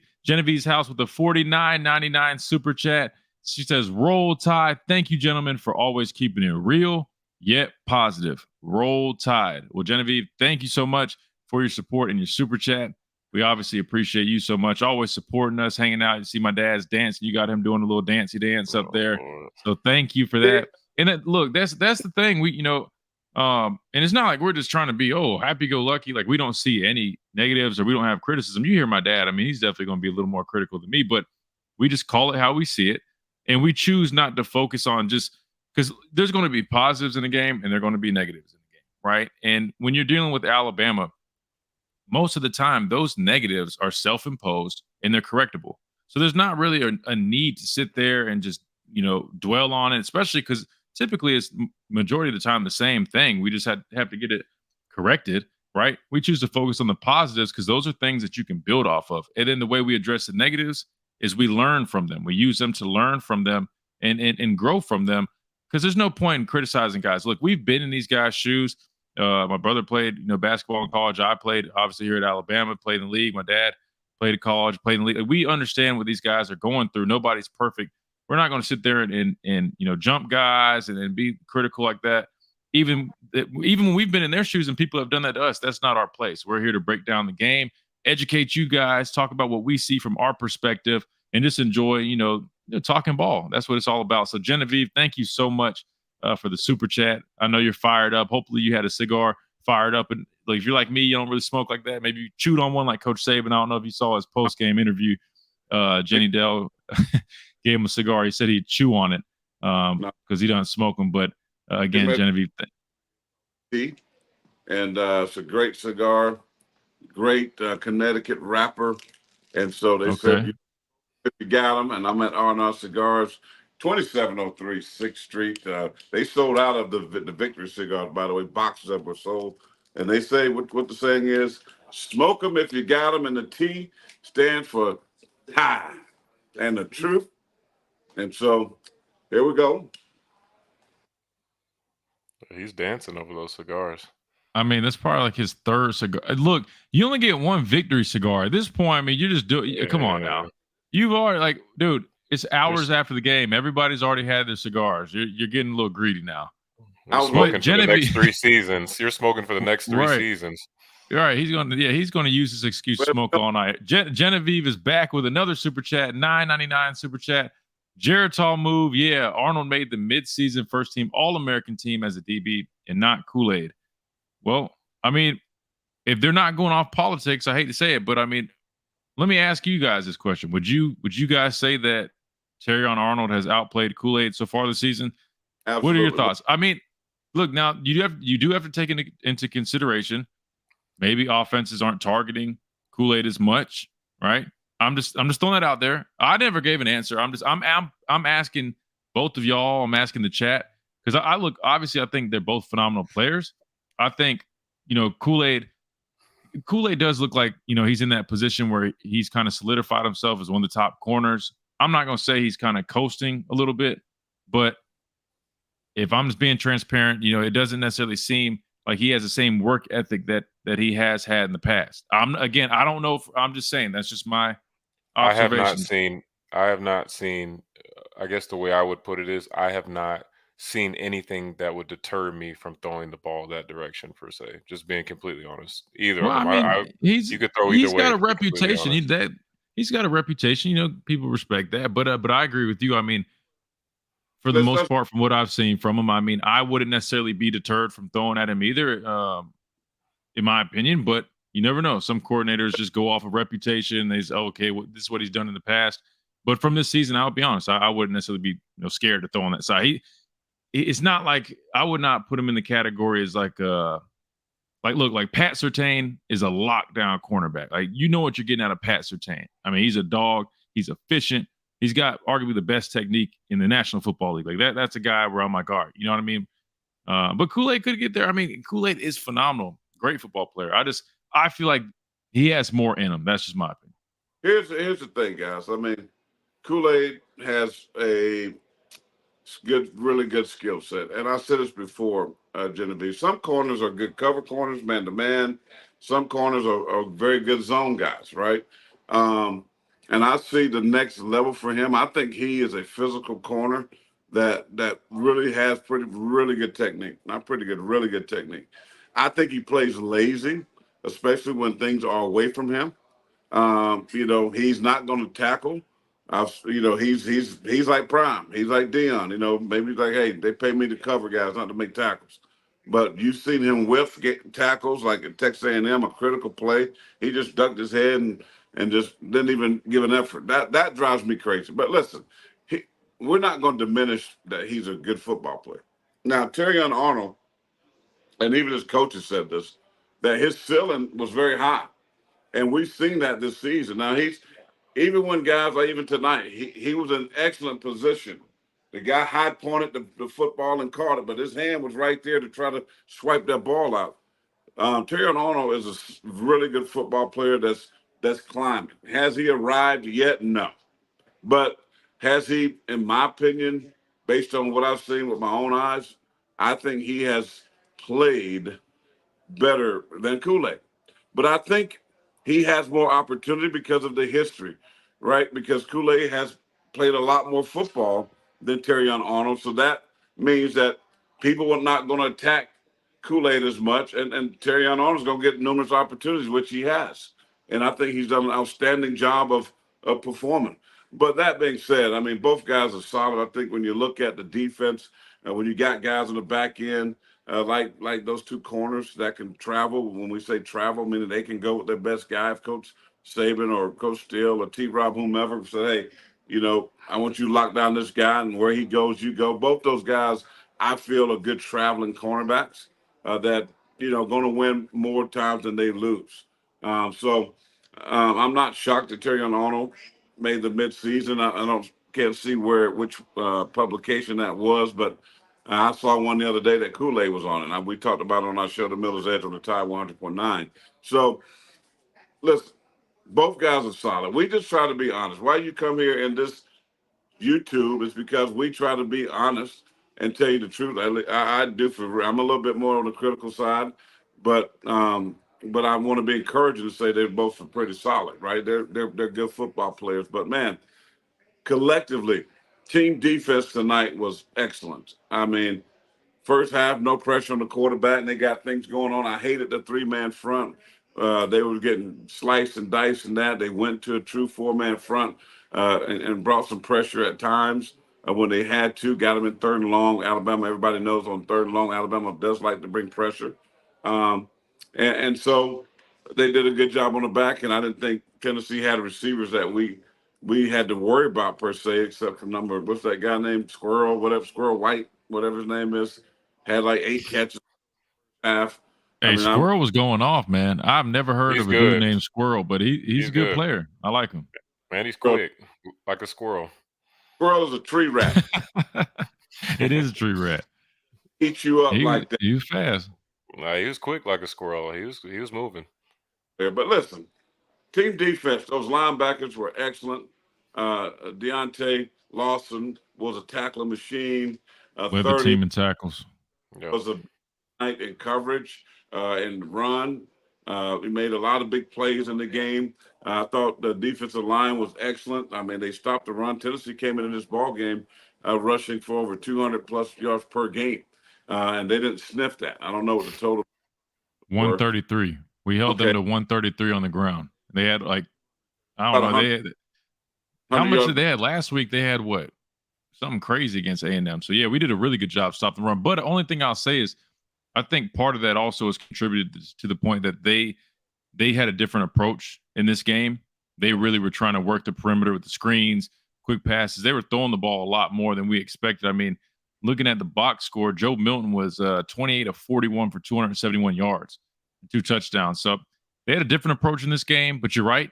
house with a $49.99 super chat. She says, "Roll Tide. Thank you, gentlemen, for always keeping it real yet positive. Roll Tide." Well, Genevieve, thank you so much for your support and your super chat. We obviously appreciate you so much, always supporting us, hanging out. You see my dad's dancing. You got him doing a little dancey dance up there. So thank you for that. And look, that's the thing. We, and it's not like we're just trying to be, happy-go-lucky. Like we don't see any negatives or we don't have criticism. You hear my dad. I mean, he's definitely going to be a little more critical than me, but we just call it how we see it. And we choose not to focus on just, because there's going to be positives in the game and there are going to be negatives in the game, right? And when you're dealing with Alabama, most of the time, those negatives are self-imposed and they're correctable. So there's not really a need to sit there and just, dwell on it, especially because typically it's majority of the time the same thing. We just have to get it corrected, right? We choose to focus on the positives because those are things that you can build off of. And then the way we address the negatives is we learn from them. We use them to learn from them and grow from them. Because there's no point in criticizing guys. Look, we've been in these guys' shoes. My brother played, basketball in college. I played, obviously, here at Alabama, played in the league. My dad played at college, played in the league. We understand what these guys are going through. Nobody's perfect. We're not going to sit there and jump guys and be critical like that. even when we've been in their shoes and people have done that to us, that's not our place. We're here to break down the game, educate you guys, talk about what we see from our perspective, and just enjoy, talking ball. That's what it's all about. So Genevieve, thank you so much for the super chat. I know you're fired up. Hopefully you had a cigar fired up. And like, if you're like me, you don't really smoke like that. Maybe you chewed on one like Coach Saban. I don't know if you saw his post-game interview. Jenny Dell gave him a cigar. He said he'd chew on it because he doesn't smoke them. But again, Genevieve. And it's a great cigar, great Connecticut wrapper. And so they said, if you got them, and I'm at R&R Cigars, 2703 6th Street. They sold out of the Victory cigars, by the way. Boxes that were sold. And they say what the saying is, smoke them if you got them, and the T stands for high and the truth. And so here we go. He's dancing over those cigars. I mean, that's probably like his third cigar. Look, you only get one Victory cigar. At this point, I mean, you just do it. Yeah. Come on now. You've already, dude, it's hours after the game. Everybody's already had their cigars. You're getting a little greedy now. You're smoking for the next 3 seasons. You're smoking for the next 3 seasons. All right, he's going to use this excuse to smoke all night. Genevieve is back with another super chat, $9.99 super chat. Geritol move, yeah. Arnold made the midseason first team All-American team as a DB and not Kool-Aid. Well, I mean, if they're not going off politics, I hate to say it, but I mean, let me ask you guys this question: Would you guys say that Terrion Arnold has outplayed Kool-Aid so far this season? Absolutely. What are your thoughts? I mean, look, now you do have to take into consideration maybe offenses aren't targeting Kool-Aid as much, right? I'm just throwing that out there. I never gave an answer. I'm asking both of y'all. I'm asking the chat because I look. Obviously, I think they're both phenomenal players. I think Kool-Aid does look like he's in that position where he's kind of solidified himself as one of the top corners. I'm not going to say he's kind of coasting a little bit, but if I'm just being transparent, it doesn't necessarily seem like he has the same work ethic that he has had in the past. I don't know. I'm just saying that's just my observation. I have not seen. I guess the way I would put it is, I have not seen anything that would deter me from throwing the ball that direction per se. Just being completely honest. Either of them. I mean, you could throw either way. He's got a reputation. He's got a reputation. People respect that. But I agree with you. I mean, for the most part, from what I've seen from him, I mean, I wouldn't necessarily be deterred from throwing at him either, in my opinion. But you never know. Some coordinators just go off of reputation. They say, okay, this is what he's done in the past. But from this season, I'll be honest, I wouldn't necessarily be scared to throw on that side. It's not like I would not put him in the category as like Pat Surtain is a lockdown cornerback. Like, what you're getting out of Pat Surtain. I mean, he's a dog. He's efficient. He's got arguably the best technique in the National Football League. Like that's a guy where I'm like, all right, you know what I mean? But Kool-Aid could get there. I mean, Kool-Aid is phenomenal. Great football player. I feel like he has more in him. That's just my opinion. Here's the thing, guys. I mean, Kool-Aid has a really good skill set. And I said this before, Genevieve. Some corners are good cover corners, man-to-man. Some corners are very good zone guys, right? And I see the next level for him. I think he is a physical corner that really has really good technique. Not pretty good, really good technique. I think he plays lazy, especially when things are away from him. He's not going to tackle. He's like Prime. He's like Dion. Maybe he's like, hey, they pay me to cover guys, not to make tackles. But you've seen him get tackles like at Texas A&M, a critical play. He just ducked his head and just didn't even give an effort. That drives me crazy. But listen, we're not going to diminish that he's a good football player. Now, Terrion Arnold, and even his coaches said this, that his ceiling was very high. And we've seen that this season. Now, even when guys, like even tonight, he was in excellent position. The guy high pointed the football and caught it, but his hand was right there to try to swipe that ball out. Terrion Arnold is a really good football player that's climbing. Has he arrived yet? No. But has he, in my opinion, based on what I've seen with my own eyes, I think he has played better than Kool-Aid. But I think he has more opportunity because of the history, right? Because Kool-Aid has played a lot more football than Terrion Arnold. So that means that people were not going to attack Kool-Aid as much, and Terrion Arnold's going to get numerous opportunities, which he has. And I think he's done an outstanding job of performing. But that being said, I mean, both guys are solid. I think when you look at the defense, when you got guys on the back end, like those two corners that can travel. When we say travel, meaning they can go with their best guy. If Coach Saban or Coach Steele or T-Rob, whomever, say, hey, you know, I want you to lock down this guy, and where he goes, you go. Both those guys, I feel, are good traveling cornerbacks that, you know, going to win more times than they lose. I'm not shocked that Terrion Arnold made the midseason. I can't see which publication that was, but I saw one the other day that Kool-Aid was on it. We talked about it on our show, The Miller's Edge on the Tide 100.9. So, listen, both guys are solid. We just try to be honest. Why you come here in this YouTube is because we try to be honest and tell you the truth. I do I'm a little bit more on the critical side, but I want to be encouraging to say they're both pretty solid, right? They're good football players, but man, collectively, team defense tonight was excellent. I mean, first half, no pressure on the quarterback, and they got things going on. I hated the three-man front. They were getting sliced and diced and that. They went to a true four-man front and brought some pressure at times when they had to. Got them in third and long. Alabama, everybody knows on third and long, Alabama does like to bring pressure. And so they did a good job on the back, and I didn't think Tennessee had receivers that we had to worry about per se, except for what's that guy named Squirrel White, whatever his name is, had like 8 catches half. Hey, Squirrel was going off, man. I've never heard of a dude named Squirrel, but he's a good player. I like him. Man, he's quick, like a squirrel. Squirrel is a tree rat. It is a tree rat. Eat you up like that. He was fast. Nah, he was quick like a squirrel. He was moving. Yeah, but listen, team defense, those linebackers were excellent. Deontay Lawson was a tackling machine. Led the team in tackles. Was a night in coverage and run. We made a lot of big plays in the game. I thought the defensive line was excellent. I mean, they stopped the run. Tennessee came into this ball game rushing for over 200 plus yards per game, and they didn't sniff that. I don't know what the total. 133. We held them to 133 on the ground. They had like, I don't know. They had, how much did they had last week? They had what? Something crazy against A&M. So yeah, we did a really good job stopping the run. But the only thing I'll say is, I think part of that also has contributed to the point that they had a different approach in this game. They really were trying to work the perimeter with the screens, quick passes. They were throwing the ball a lot more than we expected. I mean, looking at the box score, Joe Milton was 28 of 41 for 271 yards, 2 touchdowns. So they had a different approach in this game, but you're right.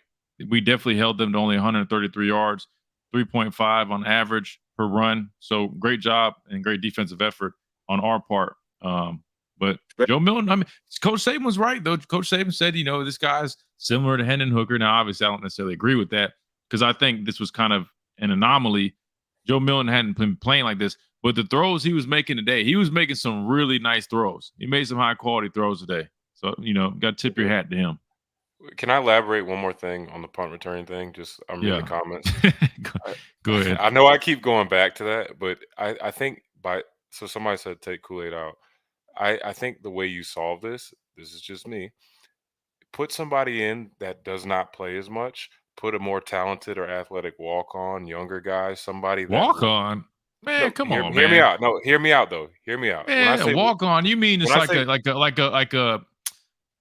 We definitely held them to only 133 yards, 3.5 on average per run. So great job and great defensive effort on our part. But Joe Milton, I mean, Coach Saban was right, though. Coach Saban said, you know, this guy's similar to Hendon Hooker. Now, obviously, I don't necessarily agree with that because I think this was kind of an anomaly. Joe Milton hadn't been playing like this, but the throws he was making today, he was making some really nice throws. He made some high-quality throws today. So, you know, got to tip your hat to him. Can I elaborate one more thing on the punt return thing? Just I'm reading the comments. Go ahead. I know I keep going back to that, but I think so somebody said take Kool-Aid out. I think the way you solve this is just me. Put somebody in that does not play as much. Put a more talented or athletic walk-on, younger guy, somody that walk-on. Man, no, come on, man. Hear me out. No, hear me out though. Hear me out. Man, when I say walk-on, you mean it's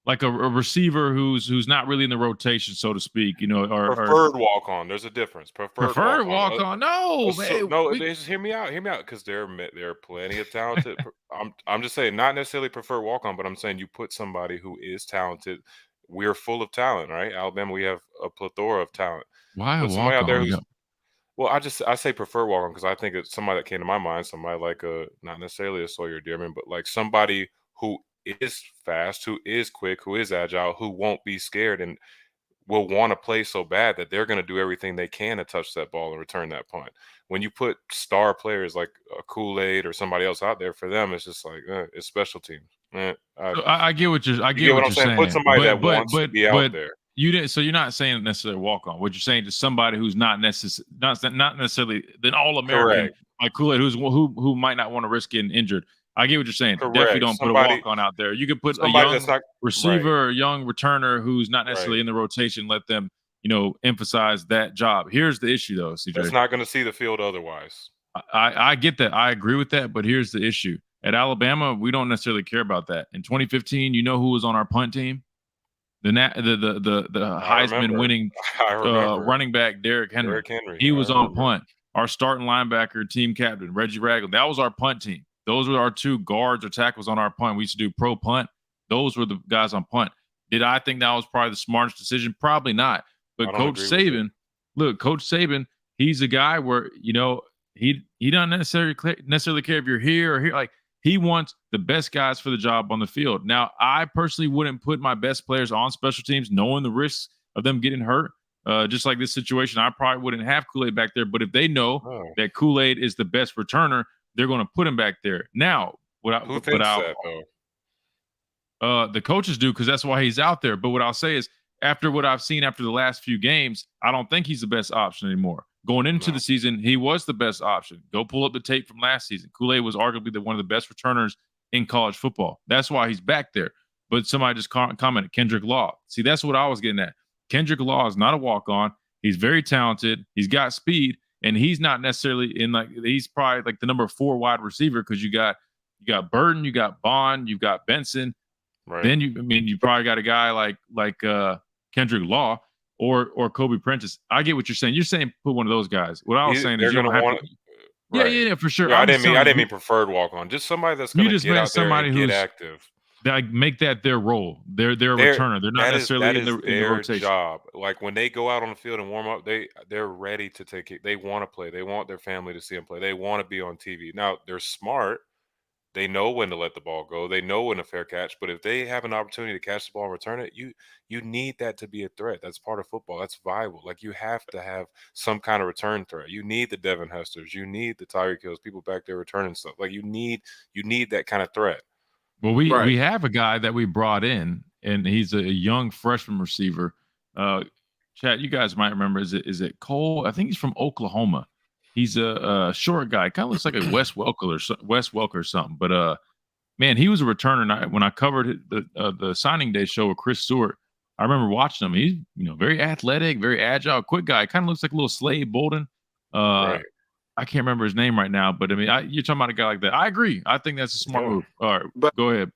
like a receiver who's not really in the rotation, so to speak, you know, or preferred walk-on. There's a difference. Preferred walk-on. No, just hear me out, because there are plenty of talented. I'm just saying, not necessarily preferred walk-on, but I'm saying you put somebody who is talented. We're full of talent, right? Alabama, we have a plethora of talent. Why somebody out there? Well, I say preferred walk-on because I think it's somebody that came to my mind, somebody like not necessarily a Sawyer Dearman, but like somebody who is fast, who is quick, who is agile, who won't be scared and will want to play so bad that they're going to do everything they can to touch that ball and return that punt. When you put star players like a Kool-Aid or somebody else out there, for them, it's just like it's special teams. I get what you're saying. Put somebody that wants to be out there. You didn't. So you're not saying necessarily walk on. What you're saying to somebody who's not necessarily an All-American like Kool-Aid, who might not want to risk getting injured. I get what you're saying. Correct. Definitely don't put a Somebody- walk-on out there. You could put a somebody young that's not receiver or a young returner who's not necessarily Right. in the rotation. Let them, emphasize that job. Here's the issue, though, CJ. that's not going to see the field otherwise. I get that. I agree with that. But here's the issue. At Alabama, we don't necessarily care about that. In 2015, you know who was on our punt team? The Heisman winning running back Derrick Henry. Derrick Henry. He was on punt. Our starting linebacker, team captain Reggie Ragland. That was our punt team. Those were our two guards or tackles on our punt. We used to do pro punt. Those were the guys on punt. Did I think that was probably the smartest decision? Probably not. But Coach Saban, Coach Saban, he's a guy where he doesn't necessarily care if you're here or here. Like, he wants the best guys for the job on the field. Now, I personally wouldn't put my best players on special teams, knowing the risks of them getting hurt. Just like this situation, I probably wouldn't have Kool-Aid back there. But if they know that Kool-Aid is the best returner, they're going to put him back there. Now, who thinks that, though? The coaches do, because that's why he's out there. But what I'll say is, after what I've seen after the last few games, I don't think he's the best option anymore. Going into the season, he was the best option. Go pull up the tape from last season. Kool-Aid was arguably one of the best returners in college football. That's why he's back there. But somebody just commented, Kendrick Law. See, that's what I was getting at. Kendrick Law is not a walk-on. He's very talented. He's got speed, and he's not necessarily he's probably like the number 4 wide receiver, because you got Burton, you got Bond, you've got Benson. Right. Then you probably got a guy like Kendrick Law or Kobe Prentice. I get what you're saying. You're saying put one of those guys. What I was saying is, you don't have to. Right. Yeah, for sure. Yeah, I didn't mean preferred walk on. Just somebody that's going to get out there and get active. Like, make that their role. They're a returner. They're not necessarily in the rotation. Job. Like, when they go out on the field and warm up, they're ready to take it. They want to play. They want their family to see them play. They want to be on TV. Now, they're smart. They know when to let the ball go. They know when to fair catch. But if they have an opportunity to catch the ball and return it, you need that to be a threat. That's part of football. That's viable. Like, you have to have some kind of return threat. You need the Devin Hesters. You need the Tyreek Hills, people back there returning stuff. Like, you need that kind of threat. Well, we have a guy that we brought in, and he's a young freshman receiver. Chat, you guys might remember. Is it Cole? I think he's from Oklahoma. He's a short guy. Kind of looks like a Wes Welker or something. But man, he was a returner. When I covered the signing day show with Chris Stewart, I remember watching him. He's very athletic, very agile, quick guy. Kind of looks like a little Slade Bolden. Right. I can't remember his name right now, but you're talking about a guy like that. I agree. I think that's a smart move. All right, But go ahead.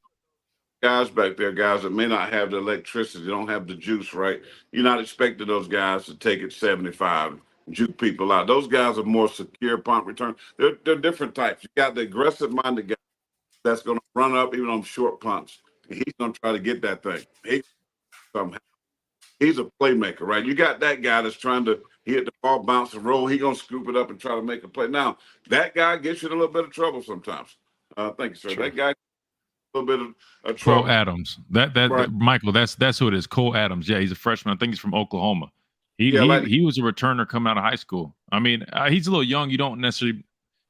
Guys back there, guys that may not have the electricity, don't have the juice, right? You're not expecting those guys to take it 75, juke people out. Those guys are more secure punt return. They're different types. You got the aggressive-minded guy that's going to run up even on short punts. And he's going to try to get that thing. He's a playmaker, right? You got that guy that's trying to hit the ball, bounce and roll. He's going to scoop it up and try to make a play. Now, that guy gets you in a little bit of trouble sometimes. Thank you, sir. Sure. That guy a little bit of trouble. Cole Adams. That Michael, that's who it is. Cole Adams. Yeah, he's a freshman. I think he's from Oklahoma. He was a returner coming out of high school. I mean, he's a little young. You don't necessarily,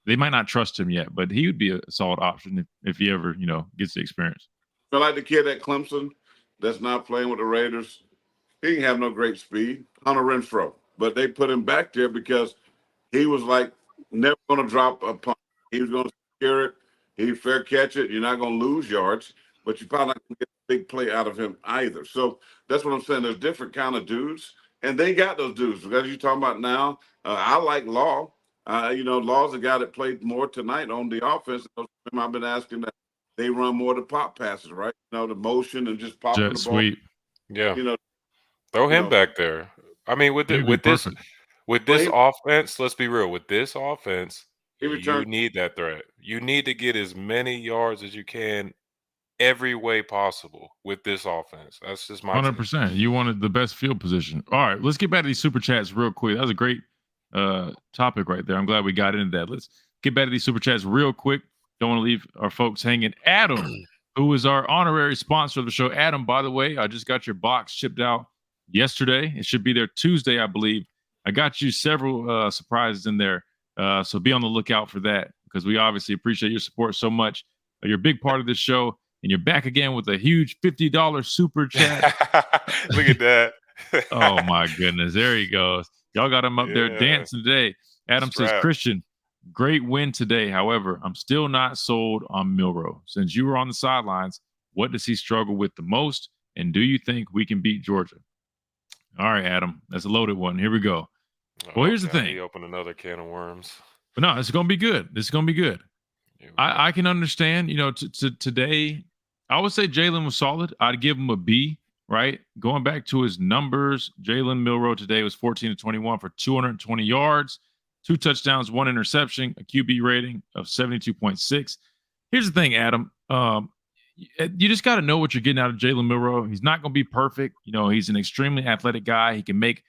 they might not trust him yet, but he would be a solid option if he ever, gets the experience. I like the kid at Clemson that's not playing with the Raiders. He didn't have no great speed, Hunter Renfro, but they put him back there because he was like never going to drop a punt. He was going to secure it. He'd fair catch it. You're not going to lose yards, but you're probably not going to get a big play out of him either. So that's what I'm saying. There's different kind of dudes, and they got those dudes. Because you're talking about now, I like Law. Law's the guy that played more tonight on the offense. I've been asking that they run more of the pop passes, right? The motion and just popping the ball. Sweep. Yeah. Throw him back there. I mean, with this offense, let's be real. With this offense, you need that threat. You need to get as many yards as you can every way possible with this offense. That's just my 100%. You wanted the best field position. All right, let's get back to these super chats real quick. That was a great topic right there. I'm glad we got into that. Let's get back to these super chats real quick. Don't want to leave our folks hanging. Adam, who is our honorary sponsor of the show. Adam, by the way, I just got your box shipped out yesterday. It should be there Tuesday, I believe. I got you several surprises in there. So be on the lookout for that, because we obviously appreciate your support so much. You're a big part of this show, and you're back again with a huge $50 super chat. Look at that. Oh, my goodness. There he goes. Y'all got him up there dancing today. Adam says, Christian, Great win today. However, I'm still not sold on Milroe. Since you were on the sidelines, what does he struggle with the most? And do you think we can beat Georgia? All right, Adam, that's a loaded one. Here we go. Well, here's the thing. He opened another can of worms. But no, it's going to be good. This is going to be good. I can understand, today, I would say Jalen was solid. I'd give him a B, right? Going back to his numbers, Jalen Milroe today was 14 to 21 for 220 yards, 2 touchdowns, 1 interception, a QB rating of 72.6. Here's the thing, Adam. You just got to know what you're getting out of Jalen Milroe. He's not going to be perfect. He's an extremely athletic guy. He can make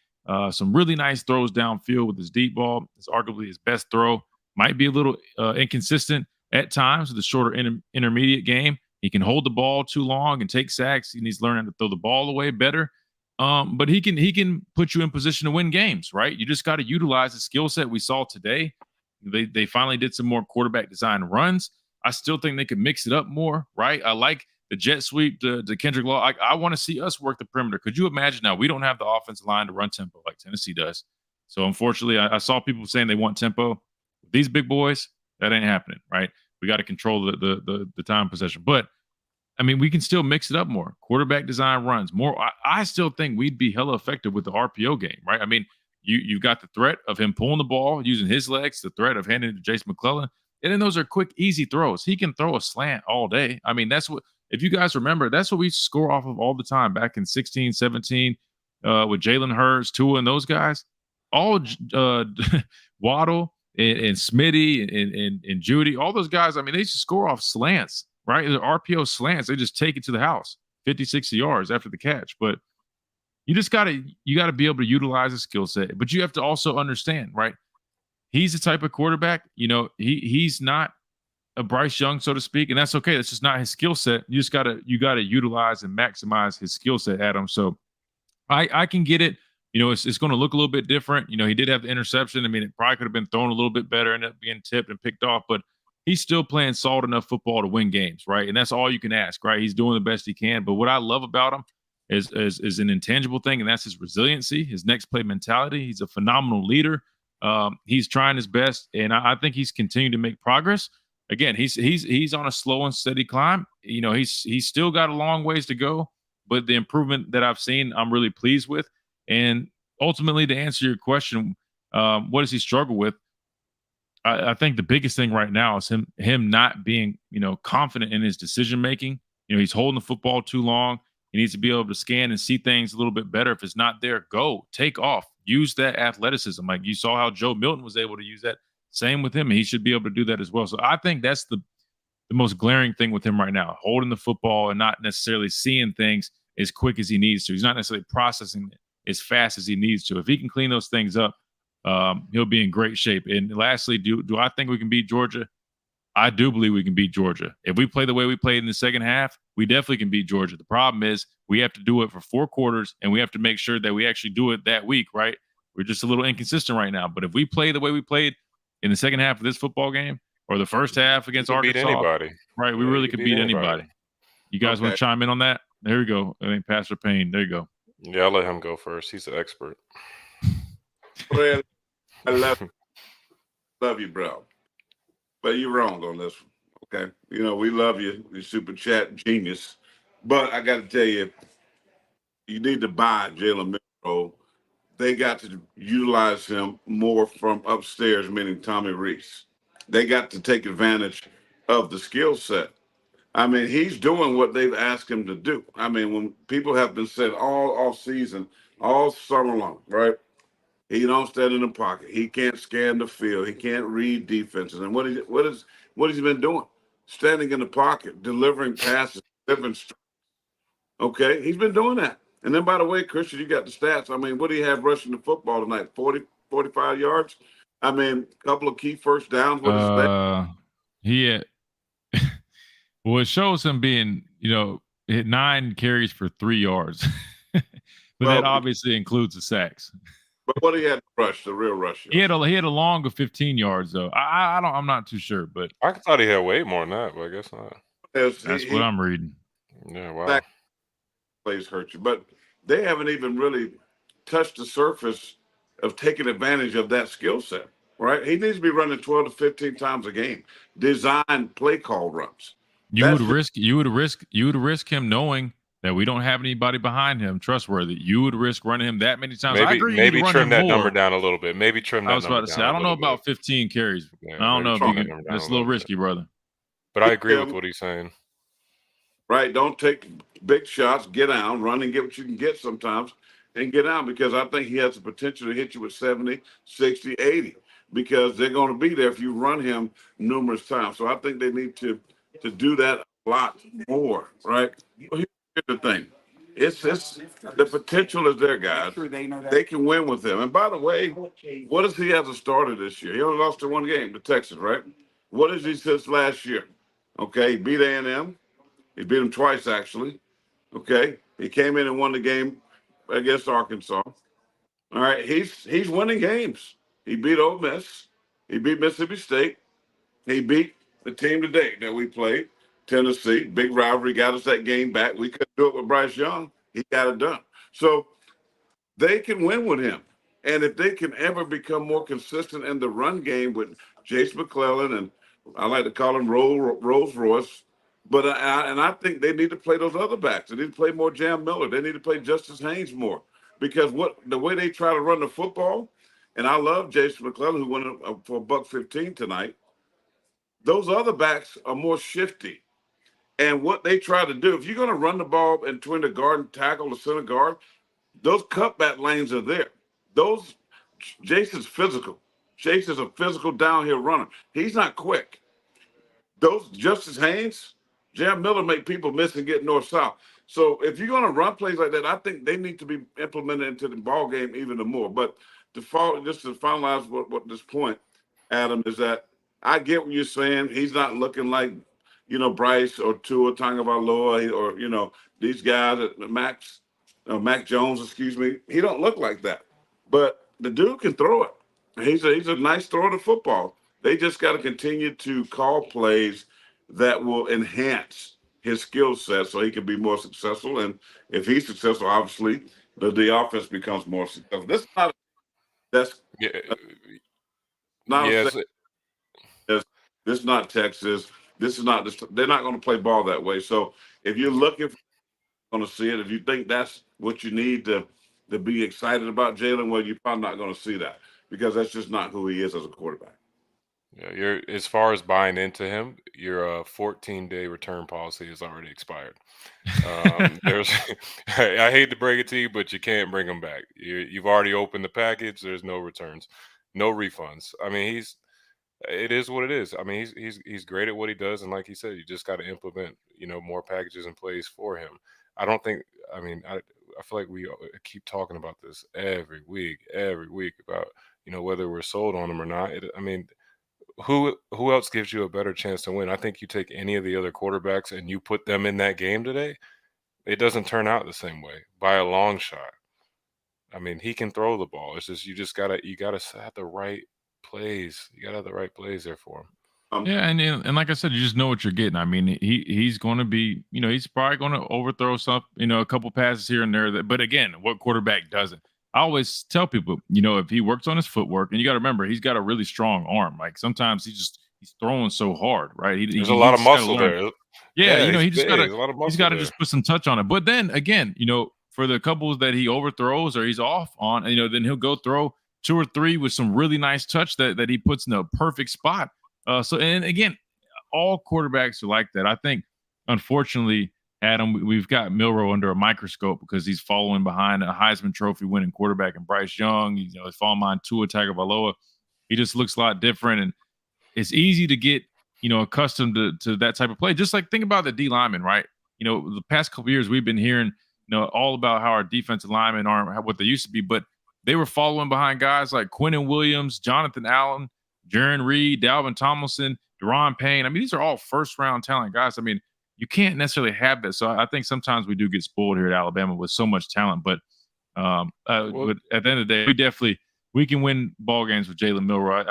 some really nice throws downfield with his deep ball. It's arguably his best throw. Might be a little inconsistent at times with the shorter intermediate game. He can hold the ball too long and take sacks. He needs to learn how to throw the ball away better. But he can put you in position to win games, right? You just got to utilize the skill set we saw today. They finally did some more quarterback design runs. I still think they could mix it up more, right? I like the jet sweep to Kendrick Law. I want to see us work the perimeter. Could you imagine now? We don't have the offensive line to run tempo like Tennessee does. So unfortunately, I saw people saying they want tempo. These big boys, that ain't happening, right? We got to control the time possession. But I mean, we can still mix it up more. Quarterback design runs more. I still think we'd be hella effective with the RPO game, right? I mean, you've got the threat of him pulling the ball using his legs, the threat of handing it to Jason McClellan. And then those are quick, easy throws. He can throw a slant all day. I mean, that's what, if you guys remember, that's what we score off of all the time back in 16, 17 with Jalen Hurts, Tua, and those guys. All Waddle and Smitty and Judy, all those guys, I mean, they just score off slants, right? The RPO slants, they just take it to the house, 50, 60 yards after the catch. But you got to be able to utilize a skill set. But you have to also understand, right? He's the type of quarterback, he's not a Bryce Young, so to speak, and that's okay. That's just not his skill set. You got to utilize and maximize his skill set, Adam. So I can get it. It's going to look a little bit different. He did have the interception. I mean, it probably could have been thrown a little bit better, ended up being tipped and picked off, but he's still playing solid enough football to win games, right? And that's all you can ask, right? He's doing the best he can. But what I love about him is an intangible thing, and that's his resiliency, his next play mentality. He's a phenomenal leader. He's trying his best, and I think he's continuing to make progress. Again, he's on a slow and steady climb. He's still got a long ways to go, but the improvement that I've seen, I'm really pleased with. And ultimately, to answer your question, what does he struggle with? I think the biggest thing right now is him not being, confident in his decision making. He's holding the football too long. He needs to be able to scan and see things a little bit better. If it's not there, go take off. Use that athleticism. Like you saw how Joe Milton was able to use that. Same with him. He should be able to do that as well. So I think that's the most glaring thing with him right now, holding the football and not necessarily seeing things as quick as he needs to. He's not necessarily processing it as fast as he needs to. If he can clean those things up, he'll be in great shape. And lastly, do I think we can beat Georgia? I do believe we can beat Georgia. If we play the way we played in the second half, we definitely can beat Georgia. The problem is we have to do it for 4 quarters, and we have to make sure that we actually do it that week, right? We're just a little inconsistent right now. But if we play the way we played in the second half of this football game or the first half against Arkansas, beat anybody. Right, we really could beat anybody. You guys want to chime in on that? There we go. I think Pastor Payne. There you go. Yeah, I'll let him go first. He's the expert. Well, I love you, bro. But you're wrong on this one. Okay. We love you. You're super chat genius. But I got to tell you, you need to buy Jalen Milroe. They got to utilize him more from upstairs, meaning Tommy Reese. They got to take advantage of the skill set. I mean, he's doing what they've asked him to do. I mean, when people have been said all off season, all summer long, right? He don't stand in the pocket. He can't scan the field. He can't read defenses. And what he's been doing? Standing in the pocket, delivering passes, delivering. Okay, he's been doing that. And then, by the way, Christian, you got the stats. I mean, what do you have rushing the football tonight? 40, 45 yards? I mean, a couple of key first downs. What is that? Well, it shows him being, hit 9 carries for 3 yards. But that obviously includes the sacks. But what he had rush, the real rush. He had a long of 15 yards though. I'm not too sure, but I thought he had way more than that, but I guess not. That's what I'm reading. Yeah, wow. Plays hurt you, but they haven't even really touched the surface of taking advantage of that skill set. right? He needs to be running 12 to 15 times a game. Design play call runs. You would risk him knowing that we don't have anybody behind him trustworthy. You would risk running him that many times. I agree. You need to run trim him that more. number down a little bit. Maybe trim that I was number about to say, down I don't a know little about bit. 15 carries. Yeah, I don't know if you can. That's a little risky, brother. But I agree with what he's saying. Right. Don't take big shots. Get down, run and get what you can get sometimes and get down, because I think he has the potential to hit you with 70, 60, 80, because they're going to be there if you run him numerous times. So I think they need to do that a lot more, right? Well, here's the thing. It's the potential is there, guys. They can win with him. And by the way, what does he have as a starter this year? He only lost to one game, to Texas, right? What is he since last year? Okay, he beat A&M. He beat them twice, actually. Okay. He came in and won the game against Arkansas. All right. He's winning games. He beat Ole Miss. He beat Mississippi State. He beat the team today that we played, Tennessee. Big rivalry, got us that game back. We couldn't do it with Bryce Young. He got it done. So they can win with him. And if they can ever become more consistent in the run game with Jace McClellan, and I like to call him Rolls Royce, but I think they need to play those other backs. They need to play more Jam Miller. They need to play Justice Haynes more, because the way they try to run the football, and I love Jason McClellan, who went for $115 tonight. Those other backs are more shifty. And what they try to do, if you're going to run the ball between the guard and tackle, the center guard, those cutback lanes are there. Jason's physical. Jason's a physical downhill runner. He's not quick. Those Justice Haynes, Jam Miller make people miss and get north-south. So if you're going to run plays like that, I think they need to be implemented into the ball game even more. But just to finalize what this point, Adam, is that I get what you're saying. He's not looking like, Bryce or Tua Tagovailoa or, these guys at Mac Jones, excuse me. He don't look like that. But the dude can throw it. He's a nice thrower to football. They just got to continue to call plays that will enhance his skill set so he can be more successful. And if he's successful, obviously, the offense becomes more successful. This is not that's not yes. this is not Texas. This is not they're not going to play ball that way. So if you're looking for going to see it, if you think that's what you need to be excited about Jalen, well, you're probably not going to see that, because that's just not who he is as a quarterback. Yeah, you're as far as buying into him, your 14-day return policy is already expired. There's, I hate to break it to you, but you can't bring him back. You've already opened the package. There's no returns, no refunds. I mean, it is what it is. I mean, he's great at what he does, and like he said, you just got to implement, more packages and plays for him. I don't think. I mean, I feel like we keep talking about this every week about whether we're sold on him or not. I mean. Who else gives you a better chance to win? I think you take any of the other quarterbacks and you put them in that game today, it doesn't turn out the same way by a long shot. I mean, he can throw the ball. It's just you gotta have the right plays. You gotta have the right plays there for him. Yeah, and like I said, you just know what you're getting. I mean, he's going to be, he's probably going to overthrow some, a couple passes here and there. But again, what quarterback doesn't? I always tell people, if he works on his footwork, and you got to remember, he's got a really strong arm. Like sometimes he's throwing so hard, right? There's a lot of muscle there. Yeah, he just got to just just put some touch on it. But then again, for the couples that he overthrows or he's off on, then he'll go throw 2 or 3 with some really nice touch that he puts in a perfect spot. And again, all quarterbacks are like that. I think, unfortunately, Adam, we've got Milroe under a microscope because he's following behind a Heisman Trophy winning quarterback and Bryce Young. He's following behind Tua Tagovailoa. He just looks a lot different, and it's easy to get accustomed to that type of play. Just like think about the D linemen, right? The past couple of years we've been hearing all about how our defensive linemen aren't what they used to be, but they were following behind guys like Quinnen Williams, Jonathan Allen, Jaron Reed, Dalvin Tomlinson, Deron Payne. I mean, these are all first-round talent guys. I mean, you can't necessarily have that. So I think sometimes we do get spoiled here at Alabama with so much talent. But at the end of the day, we can win ball games with Jalen Milroe.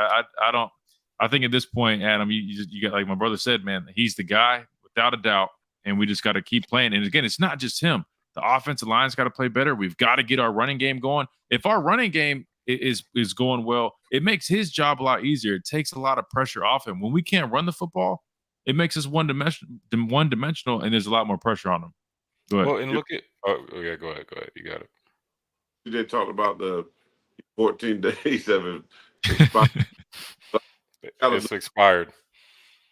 I think at this point, Adam, you got, like my brother said, man, he's the guy without a doubt, and we just got to keep playing. And again, it's not just him. The offensive line's got to play better. We've got to get our running game going. If our running game is going well, it makes his job a lot easier. It takes a lot of pressure off him. When we can't run the football, it makes us one dimensional, and there's a lot more pressure on him. Go ahead. Well, and look at yeah, go ahead. You got it. You did talk about the 14 days of it expired. It's expired.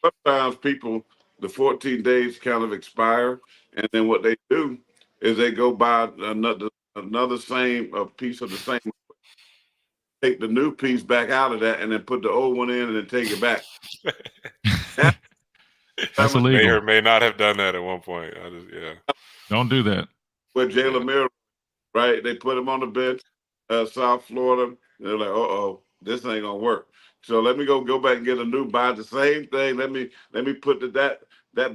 Sometimes people, the 14 days kind of expire, and then what they do is they go buy another same piece of the same, take the new piece back out of that, and then put the old one in, and then take it back. That's illegal. May or may not have done that at one point. Don't do that. With Jalen Milroe, right? They put him on the bench, South Florida. They're like, this ain't gonna work. So let me go back and get a new, buy the same thing. Let me put that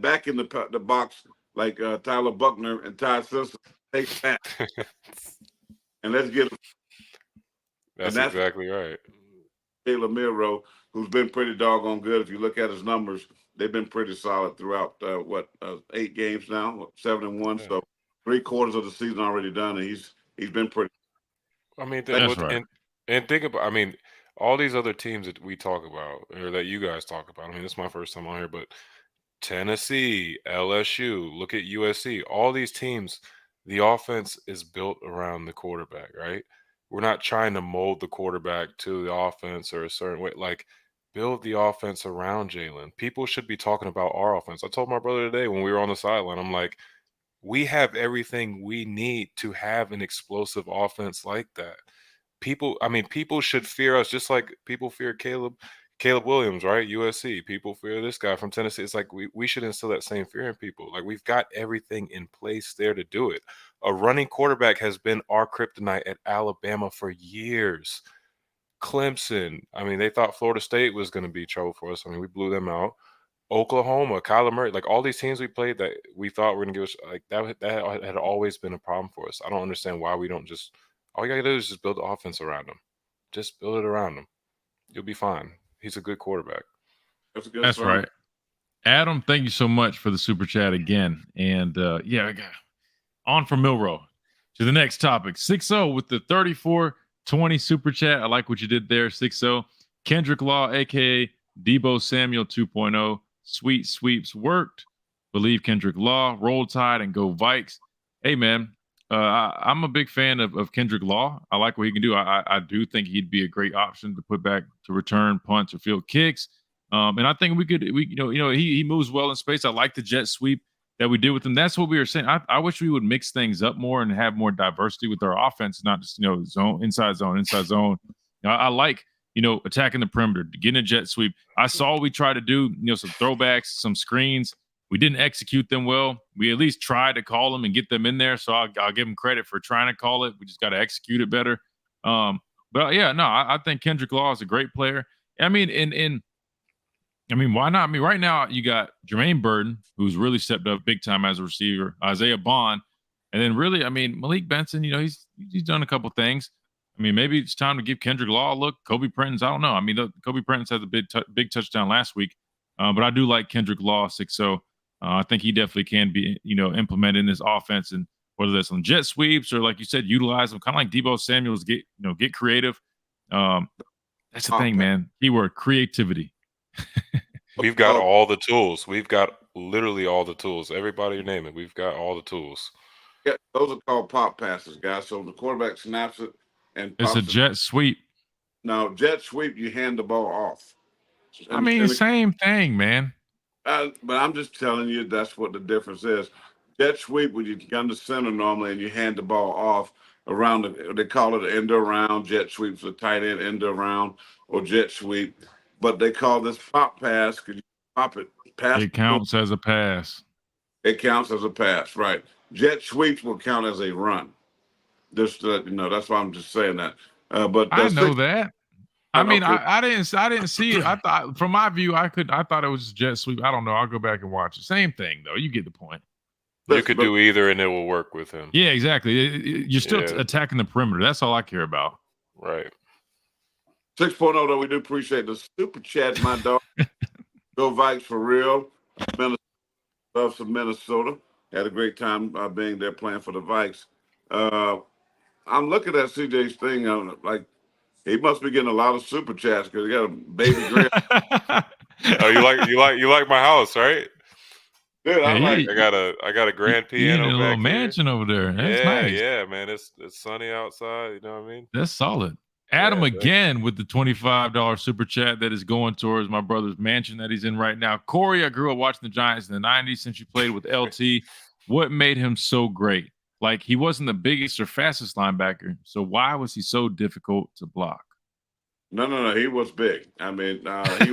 back in the box like Tyler Buckner and Ty Simpson. Take that, and let's get him. That's exactly right. Taylor Milroe, who's been pretty doggone good. If you look at his numbers, they've been pretty solid throughout 8 games now, 7-1. So 3/4 of the season already done, and he's been pretty. I mean, that's right. And think about, I mean, all these other teams that we talk about, or that you guys talk about. I mean, this is my first time on here, but Tennessee, LSU, look at USC, all these teams, the offense is built around the quarterback, right? We're not trying to mold the quarterback to the offense or a certain way. Like, build the offense around Jalen. People should be talking about our offense. I told my brother today when we were on the sideline, I'm like, we have everything we need to have an explosive offense like that. People should fear us just like people fear Caleb Williams, right? USC. People fear this guy from Tennessee. It's like we should instill that same fear in people. Like, we've got everything in place there to do it. A running quarterback has been our kryptonite at Alabama for years. Clemson. I mean, they thought Florida State was going to be trouble for us. I mean, we blew them out. Oklahoma, Kyler Murray, like all these teams we played that we thought were going to give us, like that had always been a problem for us. I don't understand why we don't just, all you got to do is just build the offense around him. Just build it around him. You'll be fine. He's a good quarterback. That's right. Adam, thank you so much for the super chat again. And on from Milroe to the next topic. 6-0 with the 3420 super chat. I like what you did there. 6-0. Kendrick Law, aka Debo Samuel 2.0. Sweet sweeps worked. Believe Kendrick Law. Roll Tide and go Vikes. Hey, man, I'm a big fan of Kendrick Law. I like what he can do. I do think he'd be a great option to put back to return punts or field kicks. And I think he moves well in space. I like the jet sweep that we did with him. That's what we were saying. I wish we would mix things up more and have more diversity with our offense, not just zone, inside zone. I like attacking the perimeter, getting a jet sweep. I saw we tried to do some throwbacks, some screens. We didn't execute them well. We at least tried to call them and get them in there. So I'll give him credit for trying to call it. We just got to execute it better. I think Kendrick Law is a great player. I mean, why not? I mean, right now you got Jermaine Burton, who's really stepped up big time as a receiver, Isaiah Bond, and then really, I mean, Malik Benson, he's done a couple things. I mean, maybe it's time to give Kendrick Law a look. Kobe Prentice, I don't know. I mean, Kobe Prentice had a big touchdown last week, but I do like Kendrick Law 6-0. I think he definitely can be, implemented in this offense, and whether that's on jet sweeps or, like you said, utilize them, kind of like Debo Samuel's, get creative. That's the thing, man. Keyword creativity. We've got all the tools. We've got literally all the tools. Everybody name it. We've got all the tools. Yeah, those are called pop passes, guys. So the quarterback snaps it and it's a jet sweep. No, jet sweep, you hand the ball off. I mean, same thing, man. But I'm just telling you, that's what the difference is. Jet sweep, when you gun the center normally and you hand the ball off around, they call it an end around. Jet sweeps a tight end, end around, or jet sweep. But they call this pop pass because you pop it. It counts as a pass. It counts as a pass, right. Jet sweeps will count as a run. Just that's why I'm just saying that. But I know that. I mean, okay. I didn't see it. I thought, from my view, I thought it was jet sweep. I don't know. I'll go back and watch it. Same thing, though. You get the point. You could do either, and it will work with him. Yeah, exactly. You're still attacking the perimeter. That's all I care about. Right. 6.0, though, we do appreciate the super chat, my dog. Go Vikes for real. Love some Minnesota. Had a great time being there playing for the Vikes. I'm looking at CJ's thing. Like, He must be getting a lot of super chats because he got a baby grand. Oh, you like my house, right? Dude, I Yeah, like. I got a grand you in piano a little back here. mansion over there. That's Yeah, nice. yeah, man. It's sunny outside. You know what I mean? That's solid. Adam Yeah, again with the $25 super chat that is going towards my brother's mansion that he's in right now. Corey, I grew up watching the Giants in the 90s since you played with LT. What made him so great? Like, he wasn't the biggest or fastest linebacker, so why was he so difficult to block? No. He was big. I mean, he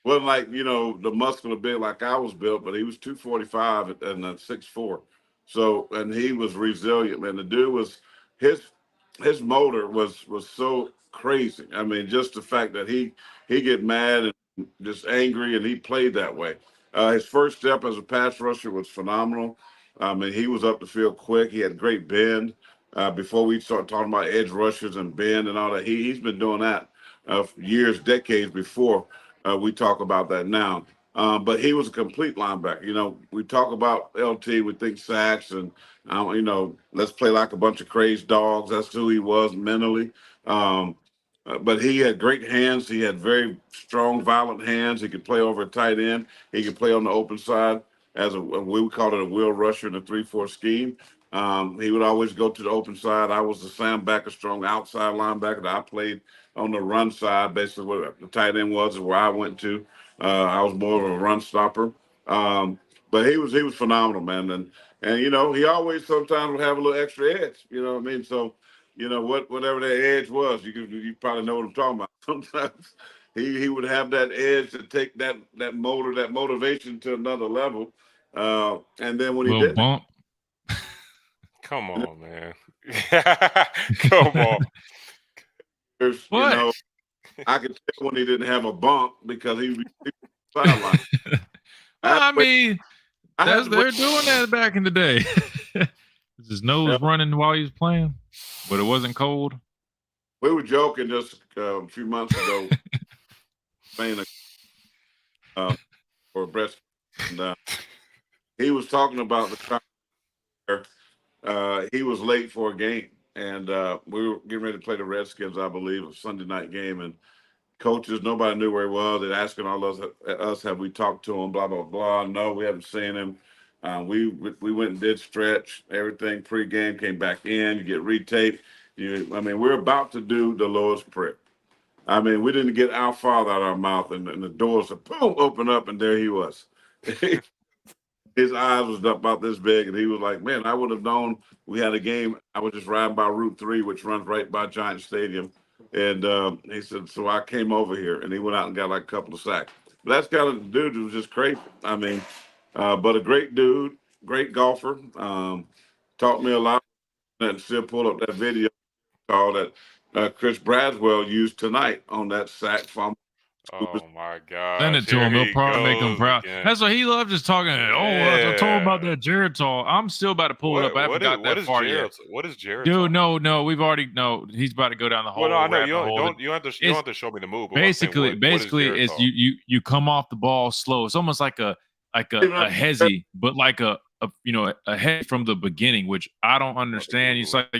wasn't like, the muscular build like I was built, but he was 245 and 6'4". So, and he was resilient, man. The dude was his motor was so crazy. I mean, just the fact that he get mad and just angry, and he played that way. His first step as a pass rusher was phenomenal. I mean, he was up the field quick. He had great bend. Before we start talking about edge rushers and bend and all that, he's been doing that for years, decades before we talk about that now. But he was a complete linebacker. We talk about LT, we think sacks and, let's play like a bunch of crazed dogs. That's who he was mentally. But he had great hands. He had very strong, violent hands. He could play over a tight end. He could play on the open side as we would call it a wheel rusher in a 3-4 scheme. He would always go to the open side. I was the Sam backer, strong outside linebacker. I played on the run side, basically what the tight end was, is where I went to. I was more of a run stopper. But he was phenomenal, man. And he always sometimes would have a little extra edge. You know what I mean? So, whatever that edge was, you probably know what I'm talking about. Sometimes he would have that edge to take that motivation to another level. And then when he Little did bump. Come on, man. Come on. there's, What? I could tell when he didn't have a bump because he was sideline. I mean, I they're doing that back in the day. His nose running while he was playing, but it wasn't cold. We were joking just a few months ago, playing for breast, and he was talking about the time where he was late for a game, and we were getting ready to play the Redskins, I believe, a Sunday night game, and coaches, nobody knew where he was. They're asking all us, have we talked to him? Blah blah blah. No, we haven't seen him. We went and did stretch everything pregame, came back in. You get retaped. We're about to do the Lord's Prayer. I mean, we didn't get our Father out of our mouth, and the doors boom open up, and there he was. His eyes was about this big, and he was like, "Man, I would have known we had a game. I was just riding by Route 3, which runs right by Giant Stadium." And he said, "So I came over here," and he went out and got like a couple of sacks. But that's kind of the dude who was just crazy. I mean, but a great dude, great golfer. Taught me a lot, and still pull up that video call that Chris Braswell used tonight on that sack fumble. Oh my God! Send it to him. He'll probably make him proud. Again. That's why he loves just talking. I told him about that Jared talk. I'm still about to pull it up. I haven't got that far yet. What is Jared? Dude, no, we've already he's about to go down the whole. Well, no, I know you don't have to show me the move. Basically, it's you come off the ball slow. It's almost like a hezzy, but like a head from the beginning, which I don't understand. It's like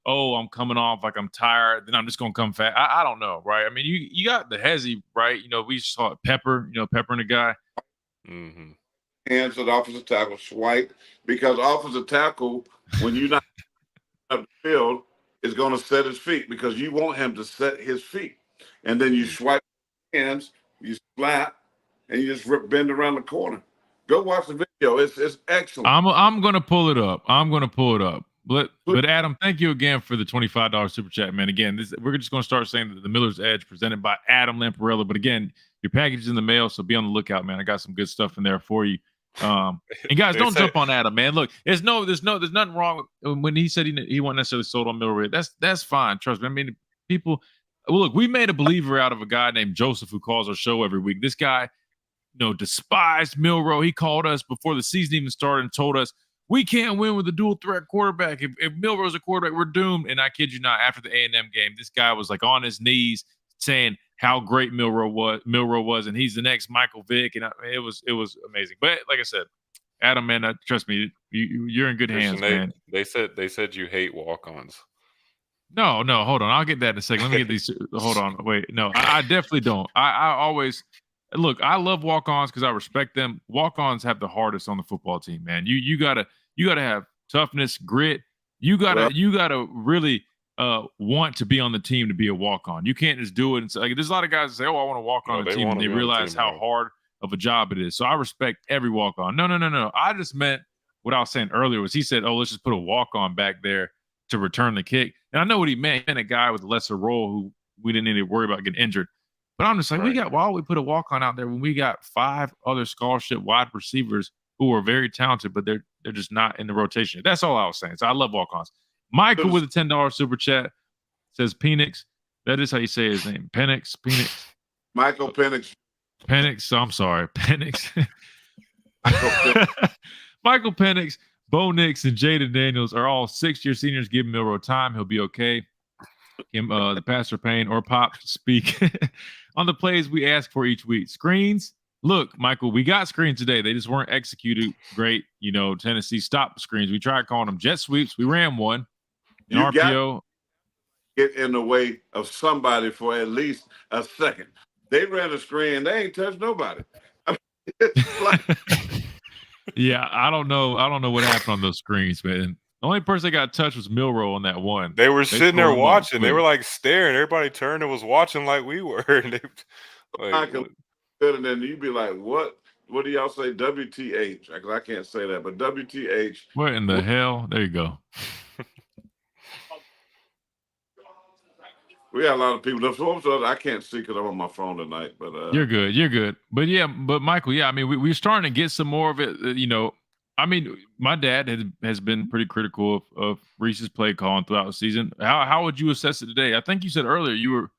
I'm coming off like I'm tired, then I'm just gonna come fast. I don't know, right? I mean, you got the hezzy, right? We saw it Pepper, peppering the guy. Mm-hmm. Hands to the offensive tackle, swipe, because offensive tackle, when you're not up the field, is going to set his feet because you want him to set his feet, and then you swipe hands, you slap, and you just bend around the corner. Go watch the video. It's excellent. I'm gonna pull it up. But Adam, thank you again for the $25 super chat, man. Again, we're just gonna start saying that the Miller's Edge presented by Adam Lamparello. But again, your package is in the mail, so be on the lookout, man. I got some good stuff in there for you. And guys, don't jump on Adam, man. Look, there's nothing wrong with, when he said he wasn't necessarily sold on Milroe. That's fine. Trust me. I mean, people. Well, look, we made a believer out of a guy named Joseph who calls our show every week. This guy, despised Milroe. He called us before the season even started and told us we can't win with a dual threat quarterback. If Milroe's a quarterback, we're doomed. And I kid you not, after the A&M game, this guy was like on his knees saying how great Milroe was, and he's the next Michael Vick, and it was amazing. But like I said, Adam, man, trust me, you're in good hands, man. They said you hate walk-ons. No, hold on. I'll get that in a second. Let me get these. Hold on. Wait. No, I definitely don't. I always look. I love walk-ons because I respect them. Walk-ons have the hardest on the football team, man. You gotta have toughness, grit. You Well, gotta really want to be on the team to be a walk-on. You can't just do it. And say, like, there's a lot of guys that say, "Oh, I want to walk on No, the they team," want and to they be on the realize team, how bro. hard of a job it is. So I respect every walk-on. No. I just meant what I was saying earlier was he said, "Oh, let's just put a walk-on back there to return the kick." And I know what he meant. He meant a guy with a lesser role who we didn't need to worry about getting injured. But I'm just like, Right. why would we put a walk-on out there when we got 5 other scholarship wide receivers who are very talented, but they're just not in the rotation. That's all I was saying. So I love walk-ons. Michael with a $10 super chat says Penix. That is how you say his name. Penix. Michael Penix. Penix. I'm sorry. Penix. Michael Penix. Michael Penix, Bo Nix, and Jaden Daniels are all 6-year seniors. Give Milroe time. He'll be okay. Him, the Pastor Payne or Pop speak on the plays we ask for each week. Screens. Look, Michael, we got screens today. They just weren't executed great. You know, Tennessee stopped screens. We tried calling them jet sweeps. We ran one. An You RPO. got get in the way of somebody for at least a second. They ran a screen. They ain't touched nobody. I mean, it's like, Yeah, I don't know what happened on those screens, man. The only person that got touched was Milroe on that one. They were sitting there tore him up watching. They quick. were like staring. Everybody turned and was watching like we were. And they, like, and then you'd be like, what? What do y'all say? WTH? Because I can't say that, but WTH. What in the hell? There you go. We got a lot of people. So I can't see because I'm on my phone tonight. But You're good. But yeah, but Michael, yeah, I mean, we're starting to get some more of it. You know, I mean, my dad has been pretty critical of Reese's play calling throughout the season. How would you assess it today? I think you said earlier you were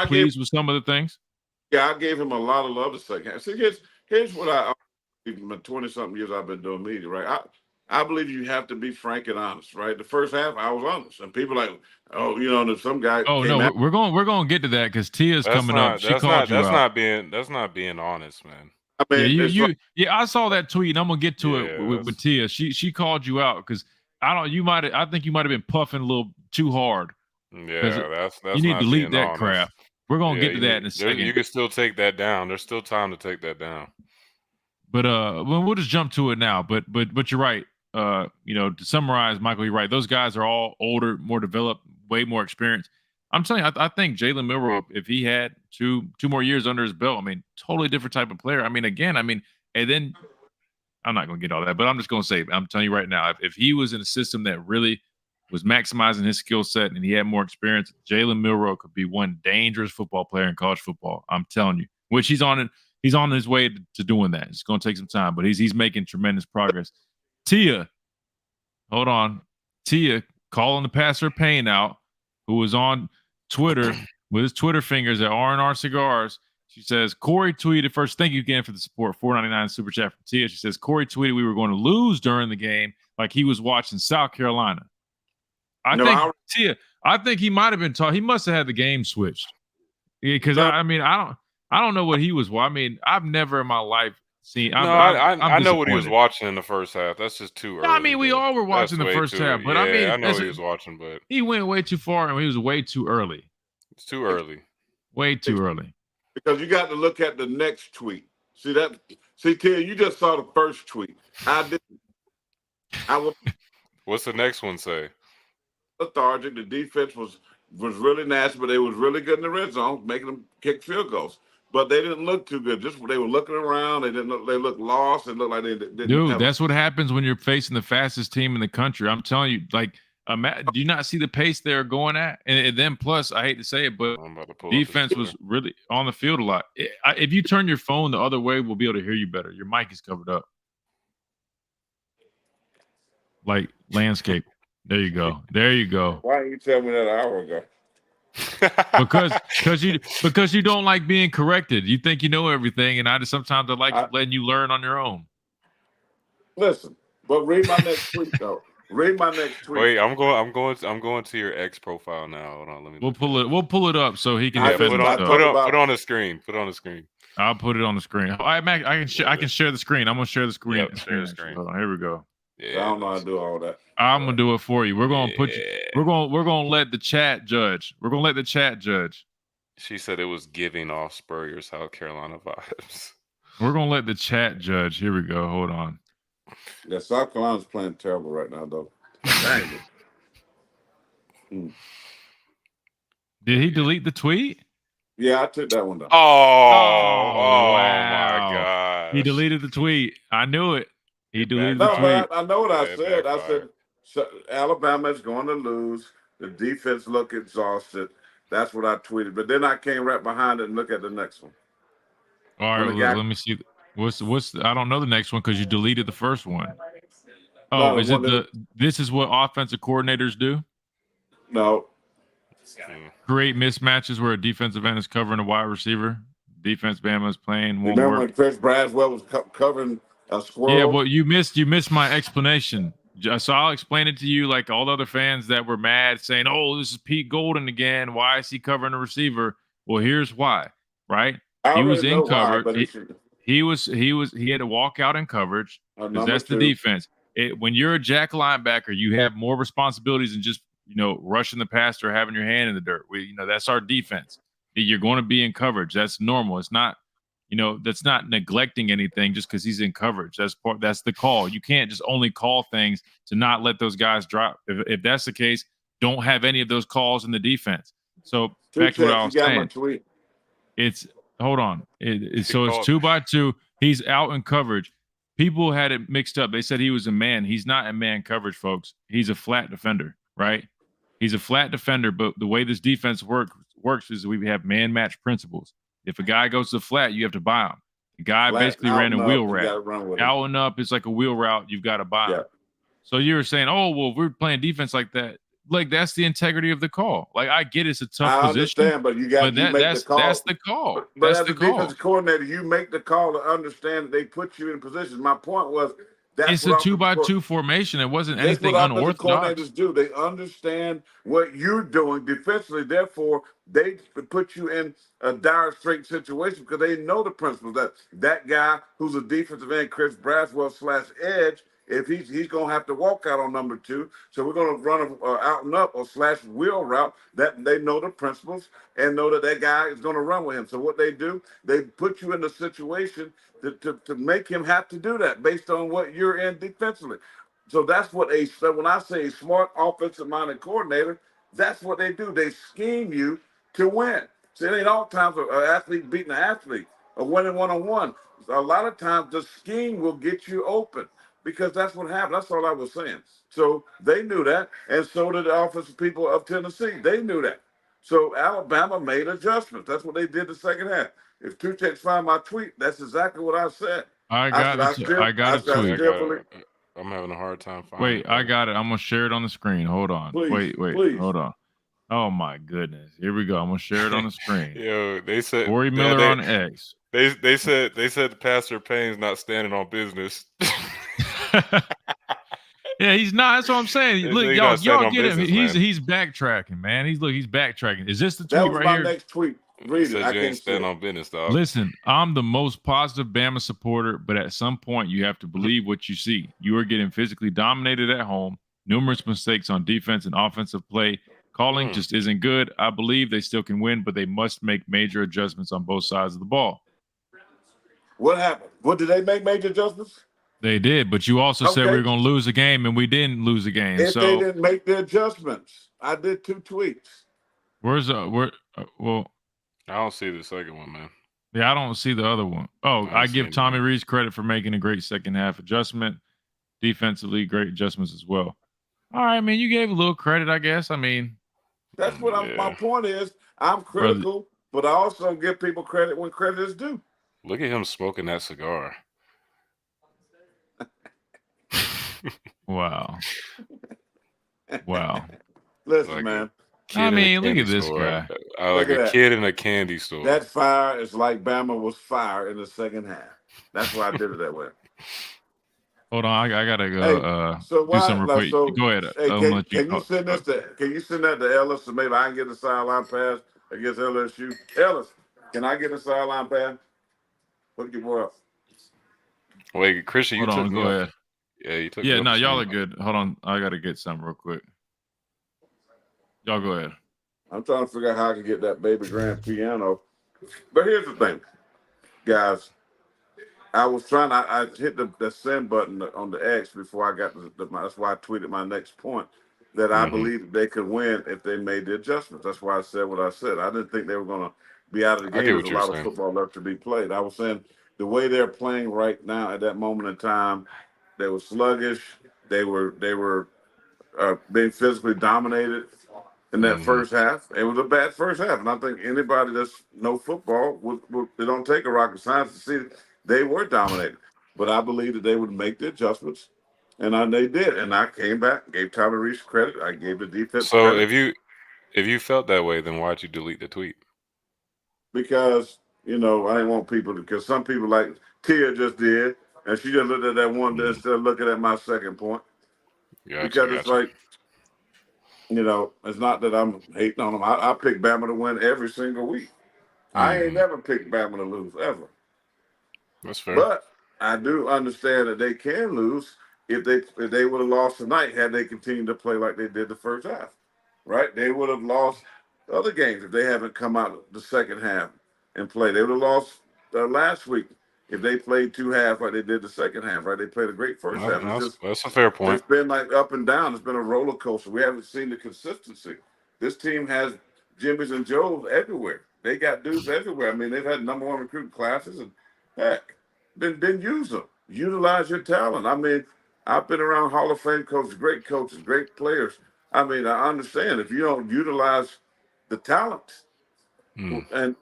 pleased with some of the things. Yeah, I gave him a lot of love the second half. See, here's what in my 20-something years I've been doing media, right? I believe you have to be frank and honest, right? The first half, I was honest, and people like, oh, you know, there's some guy. Oh no, we're going to get to that because Tia's coming up. She called you out. That's not being honest, man. I mean, I saw that tweet, and I'm gonna get to it with Tia. She called you out because I think you might have been puffing a little too hard. Yeah, that's you need to delete that honest. crap. We're gonna get to that in a second. You can still take that down. There's still time to take that down. But we'll just jump to it now. But you're right. You know, to summarize, Michael, you're right. Those guys are all older, more developed, way more experienced. I'm telling you, I think Jalen Milroe, if he had two more years under his belt, I mean, totally different type of player. I mean, and then I'm not going to get all that, but I'm just going to say, I'm telling you right now, if he was in a system that really was maximizing his skill set and he had more experience, Jalen Milroe could be one dangerous football player in college football. I'm telling you, which he's on his way to doing that. It's going to take some time, but he's making tremendous progress. Tia, hold on. Tia calling the Pastor Payne out, who was on Twitter with his Twitter fingers at R&R Cigars. She says, Corey tweeted first. Thank you again for the support. $4.99 super chat from Tia. She says, Corey tweeted we were going to lose during the game like he was watching South Carolina. I think he might have been taught. He must have had the game switched. Because I don't know what he was. I mean, I've never in my life seen. I know what he was watching in the first half. That's just too early. I mean, we all were watching the first half, but I know he was watching, but he went way too far and he was way too early. It's too early. Way too early. Because you got to look at the next tweet. See, Tia, you just saw the first tweet. I didn't. What's the next one say? Lethargic. The defense was really nasty, but they was really good in the red zone, making them kick field goals. But they didn't look too good. Just they were looking around. They looked lost. It looked like they didn't. Dude, that's what happens when you're facing the fastest team in the country. I'm telling you, like, do you not see the pace they're going at? And then plus, I hate to say it, but defense was really on the field a lot. If you turn your phone the other way, we'll be able to hear you better. Your mic is covered up. Like landscape. There you go. Why didn't you tell me that an hour ago? because you don't like being corrected. You think you know everything, and sometimes I like letting you learn on your own. Listen, but read my next tweet though. Read my next tweet. Wait, I'm going to your X profile now. Hold on, let me. We'll pull it up so he can put it on the screen. Put it on the screen. I'll put it on the screen. I can share the screen. I'm gonna share the screen. Share the screen. Hold on, here we go. I don't know how to do all that. I'm gonna do it for you. We're gonna put you. We're gonna let the chat judge. We're gonna let the chat judge. She said it was giving off Spurrier, South Carolina vibes. We're gonna let the chat judge. Here we go. Hold on. Yeah, South Carolina's playing terrible right now, though. Dang it. Did he delete the tweet? Yeah, I took that one down. Oh wow. my gosh. He deleted the tweet. I knew it. He deleted No, the tweet. but I know what I It said. I backfired. said Alabama's going to lose. The defense look exhausted. That's what I tweeted. But then I came right behind it and look at the next one. All right, let me see. What's I don't know the next one because you deleted the first one. Oh, is it this is what offensive coordinators do? No. Create mismatches where a defensive end is covering a wide receiver. Defense Bama is playing one Remember more. when Chris Braswell was covering a squirrel? Yeah, well, you missed my explanation. So I'll explain it to you like all the other fans that were mad saying, "Oh, this is Pete Golden again. Why is he covering a receiver?" Well, here's why, right? He was in coverage. He had to walk out in coverage because that's the defense. When you're a jack linebacker, you have more responsibilities than just rushing the passer or having your hand in the dirt. That's our defense. You're going to be in coverage. That's normal. It's not, that's not neglecting anything just because he's in coverage. That's the call. You can't just only call things to not let those guys drop. If that's the case, don't have any of those calls in the defense. So back to what I was saying. It's hold on. So it's 2x2. He's out in coverage. People had it mixed up. They said he was a man. He's not in man coverage, folks. He's a flat defender, right? He's a flat defender, but the way this defense works is we have man match principles. If a guy goes to the flat, you have to buy him. The guy basically ran a wheel route. Out and up is like a wheel route. You've got to buy him. So you were saying, oh, well, if we're playing defense like that. Like, that's the integrity of the call. Like, I get it's a tough position. I understand, but you got to make the call. That's the call. But as a defensive coordinator, you make the call to understand that they put you in position. My point was it's a 2x2 formation. It wasn't anything unorthodox. Coordinators do. They understand what you're doing defensively. Therefore, they put you in a dire straight situation because they know the principles that guy who's a defensive end, Chris Braswell / edge. If he's going to have to walk out on number 2, so we're going to run an out and up or / wheel route that they know the principles and know that guy is going to run with him. So what they do, they put you in the situation to make him have to do that based on what you're in defensively. So that's what when I say a smart offensive-minded coordinator, that's what they do. They scheme you to win. So it ain't all times an athlete beating an athlete or winning one-on-one. A lot of times the scheme will get you open. Because that's what happened. That's all I was saying. So they knew that, and so did the offensive people of Tennessee. They knew that. So Alabama made adjustments. That's what they did the second half. If two checks find my tweet, that's exactly what I said. I got a tweet. I'm having a hard time finding it. Wait, I got it. I'm going to share it on the screen. Hold on. Please, wait. Hold on. Oh, my goodness. Here we go. I'm going to share it on the screen. Yo, they said Corey Miller on X. They said the Pastor Payne's not standing on business. Yeah, he's not. That's what I'm saying. Look, y'all get him. He's backtracking, man. He's backtracking. Is this the tweet right here? That was my next tweet. Read it. I can't stand on business, dog. Listen, I'm the most positive Bama supporter, but at some point you have to believe what you see. You are getting physically dominated at home. Numerous mistakes on defense and offensive play. Calling just isn't good. I believe they still can win, but they must make major adjustments on both sides of the ball. What happened? What did they make major adjustments? They did, but you also said we were going to lose a game, and we didn't lose a game. If they didn't make the adjustments, I did 2 tweets. Well, I don't see the second one, man. Yeah, I don't see the other one. Oh, I give Tommy Rees credit for making a great second half adjustment. Defensively, great adjustments as well. All right, man, you gave a little credit, I guess. I mean, that's what my point is. I'm critical, but I also give people credit when credit is due. Look at him smoking that cigar. Wow. Listen, man. I mean, look at this guy. Like a kid in a candy store. That fire is like Bama was fire in the second half. That's why I did it that way. Hold on, I gotta go do some repeat. Go ahead. Can you send that to Ellis so maybe I can get a sideline pass against LSU? Ellis, can I get a sideline pass? Hook your boy up. Wait, Christian, Hold on, go ahead. Yeah, you took. Yeah, no, y'all are good. Hold on, I gotta get something real quick. Y'all go ahead. I'm trying to figure out how I can get that baby grand piano. But here's the thing, guys. I was trying. I hit the send button on the X before I got that's why I tweeted my next point that I believe they could win if they made the adjustments. That's why I said what I said. I didn't think they were going to be out of the I game. get There's what a you're lot of saying. football left to be played. I was saying the way they're playing right now at that moment in time, they were sluggish. They were being physically dominated in that first half. It was a bad first half, and I think anybody that's know football would it don't take a rocket science to see that they were dominated. But I believe that they would make the adjustments, and they did. And I came back, gave Tyler Reese credit. I gave the defense So credit. if you felt that way, then why'd you delete the tweet? Because I didn't want people to, because some people like Tia just did, and she just looked at that one instead of looking at my second point. Because it's like, it's not that I'm hating on them. I pick Bama to win every single week. I ain't never picked Bama to lose ever. That's fair. But I do understand that they can lose if they would have lost tonight had they continued to play like they did the first half. Right? They would have lost other games if they haven't come out the second half and play. They would have lost last week if they played two halves like they did the second half. Right? They played a great first half. That's a fair point. It's been like up and down. It's been a roller coaster. We haven't seen the consistency. This team has Jimmys and Joes everywhere. They got dudes everywhere. I mean, they've had number one recruiting classes, and heck, then use them. Utilize your talent. I mean, I've been around Hall of Fame coaches, great players. I mean, I understand if you don't utilize the talent, and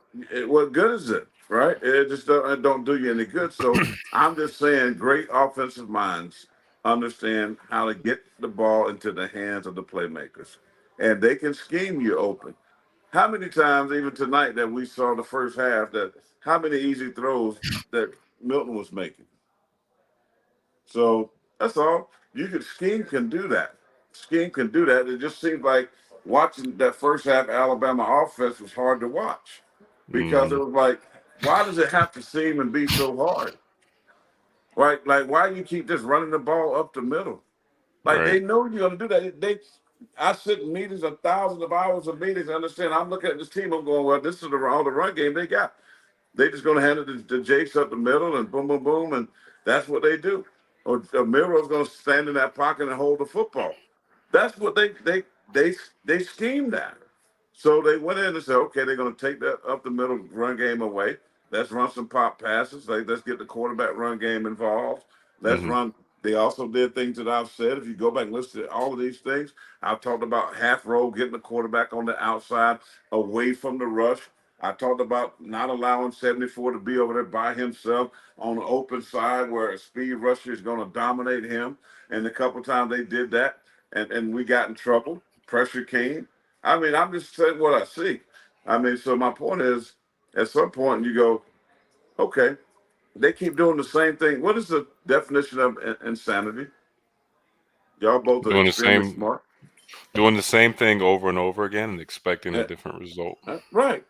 what good is it, right? It just don't do you any good. So I'm just saying, great offensive minds understand how to get the ball into the hands of the playmakers, and they can scheme you open. How many times, even tonight, that we saw the first half, that how many easy throws that Milton was making? So that's all. Scheme can do that. Scheme can do that. It just seems like watching that first half Alabama offense was hard to watch because it was like, why does it have to seem and be so hard? Right? Like, why do you keep just running the ball up the middle? Like, they know you're going to do that. I sit in meetings, thousands of hours of meetings. I understand. I'm looking at this team. I'm going, well, this is all the run game they got. They just going to hand it to Jakes up the middle and boom, boom, boom, and that's what they do. Or Milroe's going to stand in that pocket and hold the football. That's what they schemed at. So they went in and said, okay, they're going to take that up the middle run game away. Let's run some pop passes. Let's get the quarterback run game involved. Let's run. They also did things that I've said. If you go back and listen to all of these things, I've talked about half roll, getting the quarterback on the outside away from the rush. I talked about not allowing 74 to be over there by himself on the open side where a speed rusher is going to dominate him. And a couple times they did that, and we got in trouble. Pressure came. I mean, I'm just saying what I see. I mean, so my point is, at some point you go, okay, they keep doing the same thing. What is the definition of insanity? Y'all both are extremely smart. Doing the same thing over and over again and expecting a different result. Right.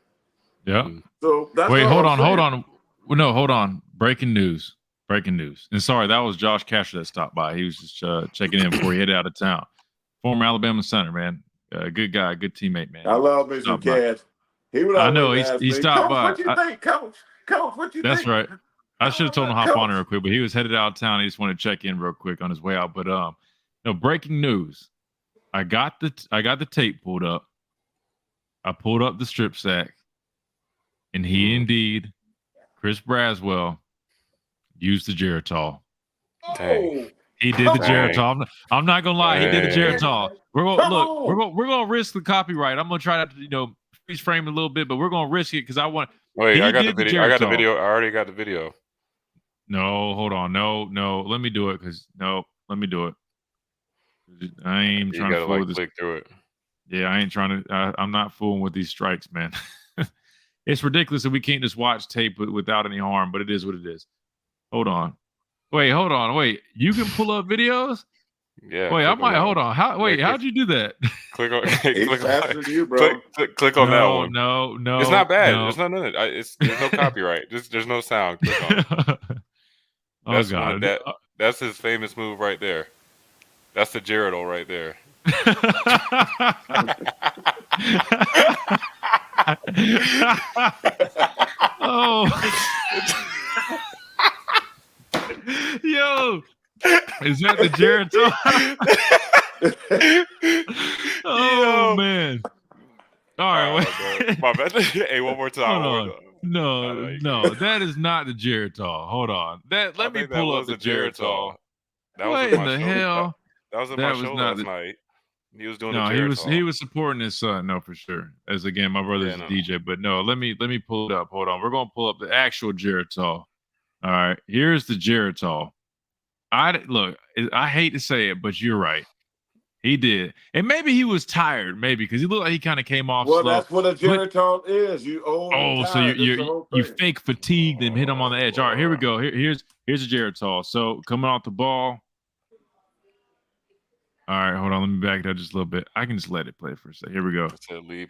Yeah. So that's wait, hold on. Well, no, hold on. Breaking news. And sorry, that was Josh Casher that stopped by. He was just checking in before he headed out of town. Former Alabama center, man. Good guy, good teammate, man. I love me some Cash. He would always ask me, stopped by. What you think, Coach? Coach, what you think? That's right. I should have told him to hop on real quick, but he was headed out of town. He just wanted to check in real quick on his way out. But breaking news. I got the tape pulled up. I pulled up the strip sack, and he indeed, Chris Braswell, used the Geritol. Dang. He did the Geritol. I'm not gonna lie, he did the Geritol. We're gonna risk the copyright. I'm gonna try to freeze frame it a little bit, but we're gonna risk it because I want. Wait, I got the video. I already got the video. No, hold on. No. Let me do it let me do it. I ain't trying to fool this. Click through it. Yeah, I ain't trying to. I'm not fooling with these strikes, man. It's ridiculous that we can't just watch tape without any harm, but it is what it is. Hold on. Wait. You can pull up videos? Yeah. Wait, I might. Hold on. How'd you do that? Click on. Click faster than you, bro. Click on that one. No. It's not bad. No. It's not there's no copyright. There's no sound. Click on it. Oh God. That's his famous move right there. That's the Gerald right there. Oh, yo, is that the Jared? Oh Yo. man! All right, wait. My bad. Hey, one more time. Hold on. No, no, that is not the Geritol. Hold on. Let me pull up the Geritol. What in the hell? That was in That my was show not last night. He was doing No, the Geritol. he was supporting his son. No, for sure. As again, my brother's a DJ, but no, let me pull it up. Hold on. We're gonna pull up the actual Geritol. All right, here's the Geritol. I hate to say it, but you're right. He did, and maybe he was tired, maybe because he looked like he kind of came off. Well, slow. that's what a Geritol is. You old. Oh, so you fake fatigued and hit him on the edge. All right, here we go. Here's a Geritol. So coming off the ball. All right, hold on. Let me back it up just a little bit. I can just let it play for a second. Here we go.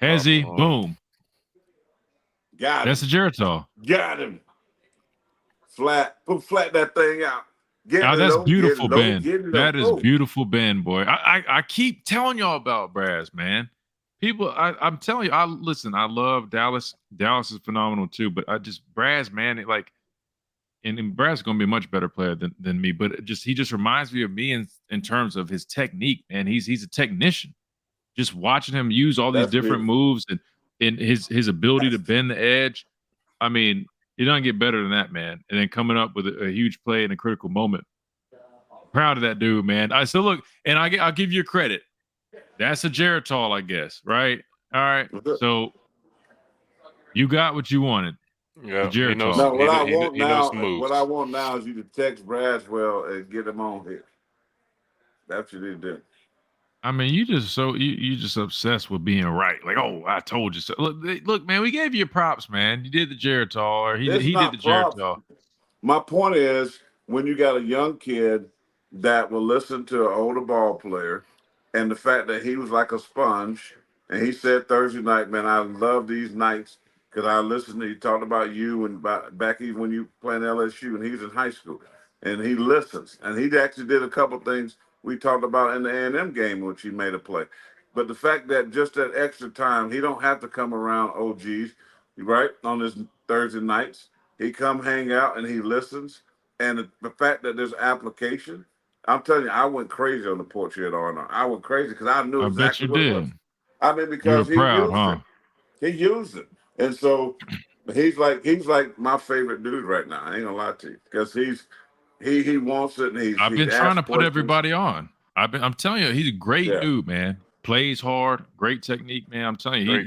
Hezzy, boom. Got him. That's a Geritol. Got him. Flat. Flat that thing out. That's beautiful, Ben. That is beautiful, Ben, boy. I keep telling y'all about Braz, man. People, I'm telling you, I love Dallas. Dallas is phenomenal too, but Braz, man, and Braz is gonna be a much better player than me, but he just reminds me of me in terms of his technique, man. He's a technician. Just watching him use all these different moves and his ability to bend the edge. I mean, it doesn't get better than that, man. And then coming up with a huge play in a critical moment. Proud of that dude, man. So look, and I'll give you credit. That's a Geritol, I guess, right? All right. So you got what you wanted. Yeah. He knows, no, what I want now is you to text Braswell and get him on here. That's what you need to do. I mean, you just obsessed with being right. Like, oh, I told you so. Look, man, we gave you props, man. You did the Geritol, or he did the Geritol. My point is, when you got a young kid that will listen to an older ball player, and the fact that he was like a sponge, and he said Thursday night, man, I love these nights because I listened to you talked about you and back even when you playing LSU, and he was in high school, and he listens, and he actually did a couple things we talked about in the A&M game, which he made a play. But the fact that just that extra time, he don't have to come around OGs, right, on his Thursday nights. He come hang out and he listens. And the fact that there's application, I'm telling you, I went crazy on the porch here at Arnold. I went crazy because I knew exactly what it was. I mean, because he used it. He used it. And so he's like my favorite dude right now. I ain't gonna lie to you. Because he wants it, and I've been trying to put everybody on. I'm telling you, he's a great dude, man. Plays hard, great technique, man. I'm telling you,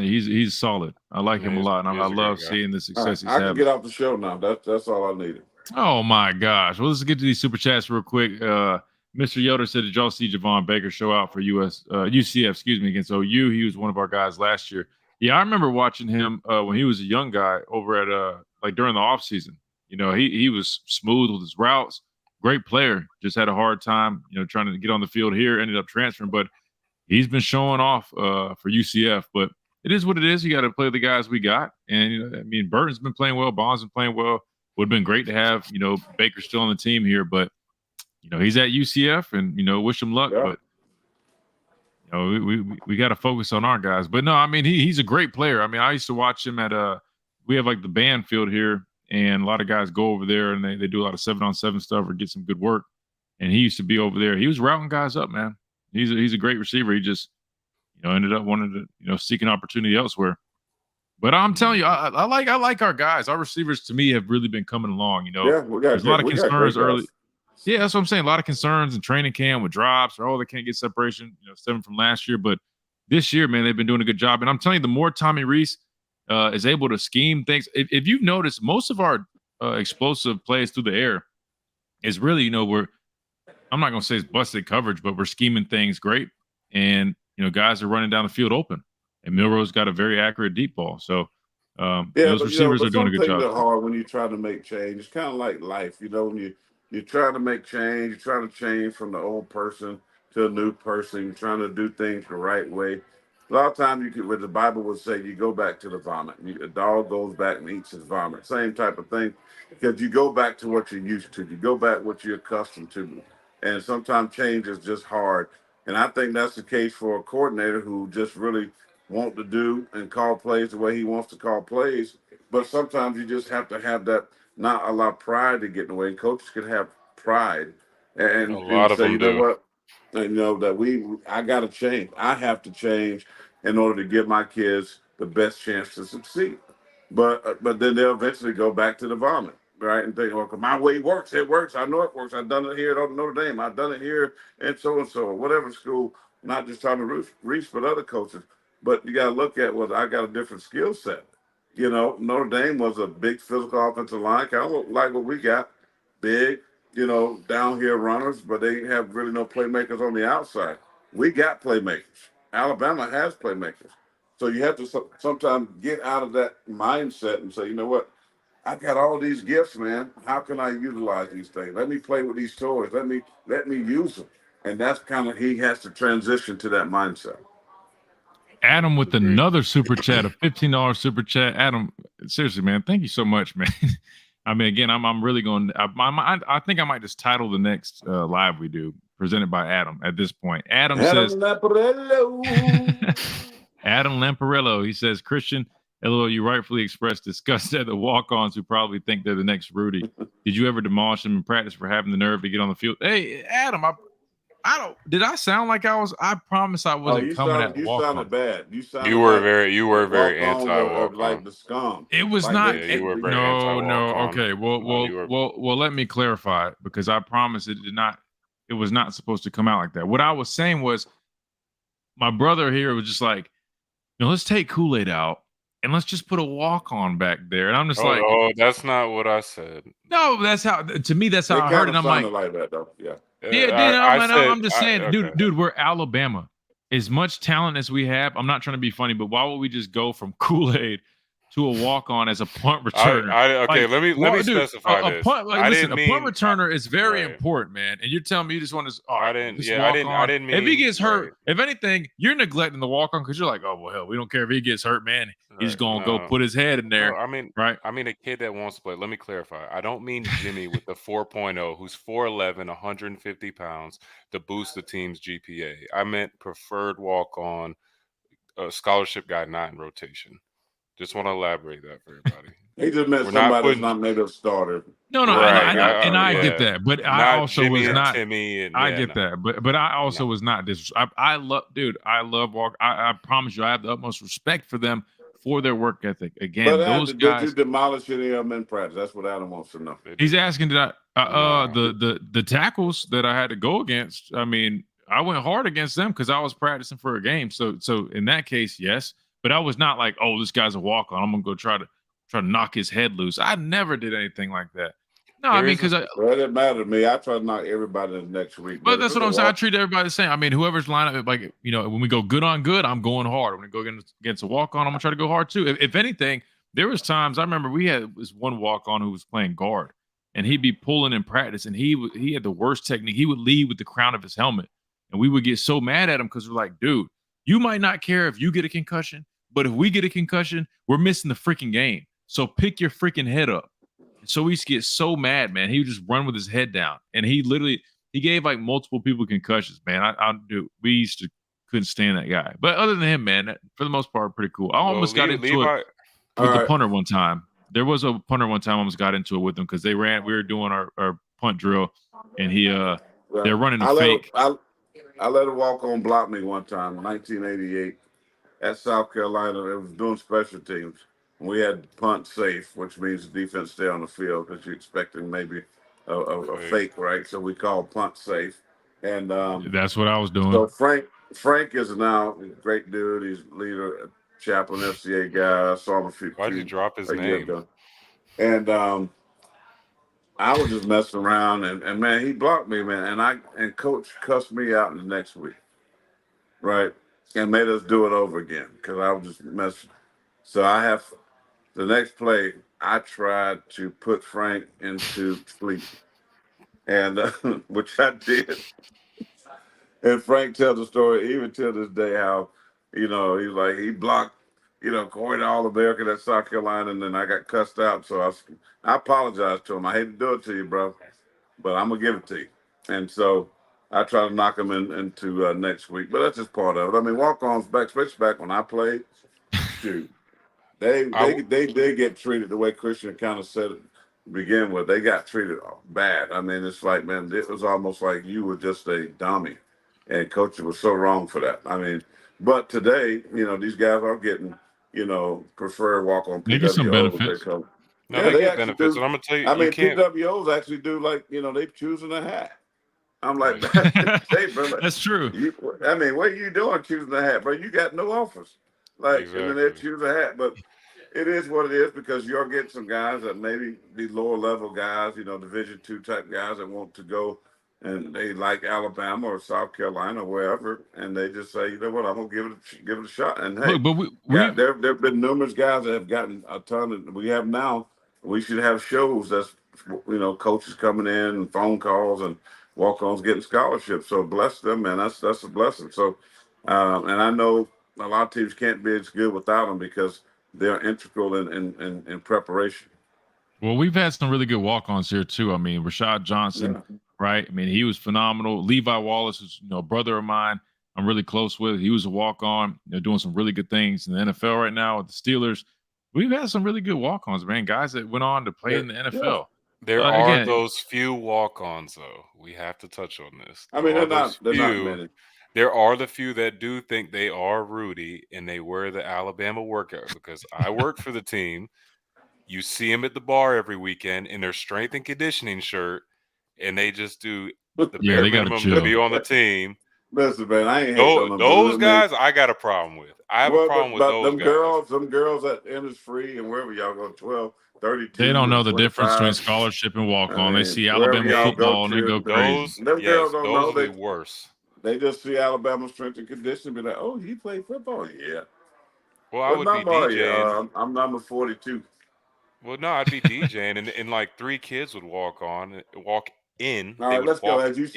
he's solid. I like him a lot, and I love seeing the success he's having. I can get off the show now. That's all I needed. Oh my gosh! Well, let's get to these super chats real quick. Mr. Yoder said, "Did y'all see Javon Baker show out for UCF? Excuse me, against OU? He was one of our guys last year. Yeah, I remember watching him when he was a young guy over at during the offseason. You know, he was smooth with his routes. Great player. Just had a hard time, trying to get on the field here. Ended up transferring, but he's been showing off for UCF. But it is what it is. You got to play the guys we got. And I mean, Burton's been playing well. Bond's been playing well. Would have been great to have Baker still on the team here, but he's at UCF, and wish him luck. Yeah. But we got to focus on our guys. But no, I mean he's a great player. I mean, I used to watch him at we have like the band field here. And a lot of guys go over there and they do a lot of 7-on-7 stuff or get some good work. And he used to be over there. He was routing guys up, man. He's a great receiver. He just, ended up wanting to, seek an opportunity elsewhere. But I'm telling you, I like our guys. Our receivers, to me, have really been coming along. There's a lot of concerns early. Yeah, that's what I'm saying. A lot of concerns in training camp with drops or they can't get separation. Stemming from last year, but this year, man, they've been doing a good job. And I'm telling you, the more Tommy Rees is able to scheme things. If you've noticed, most of our explosive plays through the air is really, I'm not going to say it's busted coverage, but we're scheming things great. And, guys are running down the field open. And Milroe's got a very accurate deep ball. So those receivers are doing a good job. It's hard when you try to make change. It's kind of like life, when you're trying to make change, you're trying to change from the old person to a new person, you're trying to do things the right way. A lot of times, what the Bible would say, you go back to the vomit. A dog goes back and eats his vomit. Same type of thing, because you go back to what you're used to. You go back what you're accustomed to, and sometimes change is just hard. And I think that's the case for a coordinator who just really want to do and call plays the way he wants to call plays. But sometimes you just have to have that, not allow pride to get in the way. Coaches can have pride A and lot of say, them you know do. what, that I got to change. I have to change in order to give my kids the best chance to succeed. But then they'll eventually go back to the vomit, right? And think, well, my way works. It works. I know it works. I've done it here at Notre Dame. I've done it here and so, whatever school. Not just talking to Reese, but other coaches. But you got to look at, well, I got a different skill set. Notre Dame was a big physical offensive line, kind of like what we got, big, down here runners, but they have really no playmakers on the outside. We got playmakers. Alabama has playmakers. So you have to sometimes get out of that mindset and say, you know what? I got all these gifts, man. How can I utilize these things? Let me play with these toys. Let me use them. And that's kind of, he has to transition to that mindset. Adam with another super chat, a $15 super chat. Adam, seriously, man, thank you so much, man. I mean, again, I'm really going. I think I might just title the next live we do, presented by Adam. At this point, Adam says, Lamparello. Adam Lamparello. He says, Christian, LOL, you rightfully expressed disgust at the walk-ons who probably think they're the next Rudy. Did you ever demolish them in practice for having the nerve to get on the field? Hey, Adam, I don't. Did I sound like I was? I promise I wasn't coming at You walk-on. sounded bad. You were very anti-walk-on. like the scum. It was Like not. Yeah, you were very No. anti-walk-on. Okay. Well. Let me clarify, because I promise it did not. It was not supposed to come out like that. What I was saying was, my brother here was just like, let's take Kool-Aid out and let's just put a walk-on back there. And I'm just like, that's not what I said. no, that's how. To me, that's how I heard it. I'm like that though. Yeah. I'm just saying, okay. dude, we're Alabama. As much talent as we have, I'm not trying to be funny, but why would we just go from Kool-Aid to a walk-on as a punt returner? Let me specify this. A punt returner is very important, man. And you're telling me you just want to? I didn't mean. If he gets hurt, if anything, you're neglecting the walk-on because you're like, oh well, hell, we don't care if he gets hurt, man. He's gonna go put his head in there. Right? I mean a kid that wants to play. Let me clarify. I don't mean Jimmy with the 4.0, who's 4'11", 150 pounds, to boost the team's GPA. I meant preferred walk-on, scholarship guy, not in rotation. Just want to elaborate that for everybody. He just meant somebody that's not maybe a starter. No, right. I get that, but I also Jimmy was not. Timmy and, I get that, but I also was not I love walk. I promise you, I have the utmost respect for them for their work ethic. Again, those guys. Did you demolish any of them in practice? That's what Adam wants to know. He's asking that the tackles that I had to go against. I mean, I went hard against them because I was practicing for a game. So in that case, yes. But I was not like, oh, this guy's a walk-on. I'm gonna go try to knock his head loose. I never did anything like that. No, I mean, because it didn't matter to me. I try to knock everybody the next week. But that's what I'm saying. I treat everybody the same. I mean, whoever's lined up, like, when we go good on good, I'm going hard. When we go against a walk-on, I'm gonna try to go hard too. If anything, there was times I remember we had this one walk-on who was playing guard, and he'd be pulling in practice, and he had the worst technique. He would lead with the crown of his helmet, and we would get so mad at him because we're like, dude, you might not care if you get a concussion. But if we get a concussion, we're missing the freaking game. So pick your freaking head up. So we used to get so mad, man. He would just run with his head down. And he gave like multiple people concussions, man. We used to couldn't stand that guy. But other than him, man, for the most part, pretty cool. I almost got into it with the punter one time. There was a punter one time I almost got into it with him because we were doing our punt drill, and they're running a fake. I let a walk-on block me one time, 1988. At South Carolina, it was doing special teams. We had punt safe, which means the defense stay on the field because you're expecting maybe a fake, right? So we call punt safe. And that's what I was doing. So Frank is now a great dude. He's leader, chaplain, FCA guy. I saw him a few. Why'd you drop his name? And I was just messing around, and man, he blocked me, man. And coach cussed me out in the next week, right? And made us do it over again because I was just messing. So the next play, I tried to put Frank into sleep, and which I did. And Frank tells the story even till this day how, You know, he's like he blocked, Corey the All-American at South Carolina, and then I got cussed out. So I apologize to him. I hate to do it to you, bro, but I'm gonna give it to you. And so I try to knock him into next week. But that's just part of it. I mean, walk-ons back, especially back when I played. Shoot, they get treated the way Christian kind of said it to begin with. They got treated bad. I mean, it's like, man, it was almost like you were just a dummy, and coach was so wrong for that. I mean, but today, these guys are getting, preferred walk-on They get some PWOs. benefits. No, Yeah, they they get actually benefits, do. and I'm gonna tell you, I you mean, can't. PWOs actually do like, they choosing a hat. I'm like, hey, bro, That's true. I mean, what are you doing choosing a hat, bro? You got no offers. Like, and then they Exactly. choose a hat. But it is what it is because you're getting some guys that maybe be lower level guys, Division II type guys that want to go and they like Alabama or South Carolina or wherever, and they just say, you know what, I'm gonna give it a shot. And hey, Look, but there've been numerous guys that have gotten a ton of. We have now. We should have shows that's coaches coming in and phone calls and walk-ons getting scholarships. So bless them, man. That's a blessing. So, and I know a lot of teams can't be as good without them because they're integral in preparation. Well, we've had some really good walk-ons here too. I mean, Rashad Johnson, right? I mean, he was phenomenal. Levi Wallace is, a brother of mine. I'm really close with. He was a walk-on. They're doing some really good things in the NFL right now with the Steelers. We've had some really good walk-ons, man. Guys that went on to play in the NFL. There are again, those few walk-ons, though. We have to touch on this. I mean, they're not many. There are the few that do think they are Rudy and they wear the Alabama workout because I work for the team. You see them at the bar every weekend in their strength and conditioning shirt, and they just do the bare minimum to be on the team. Listen, man, I ain't hating on them. Those guys, I got a problem with. I have a problem with those guys. Them girls at Innisfree and wherever y'all go, 12, 32. They don't know the 25. difference between scholarship and walk-on. They see Alabama football and they go crazy. Them girls don't know. Those are the worst. They just see Alabama strength and conditioning, be like, "Oh, he played football, yeah." Well, I would be DJing. I'm number 42. Well, no, I'd be DJing, and like 3 kids would walk in. All right, let's go. As you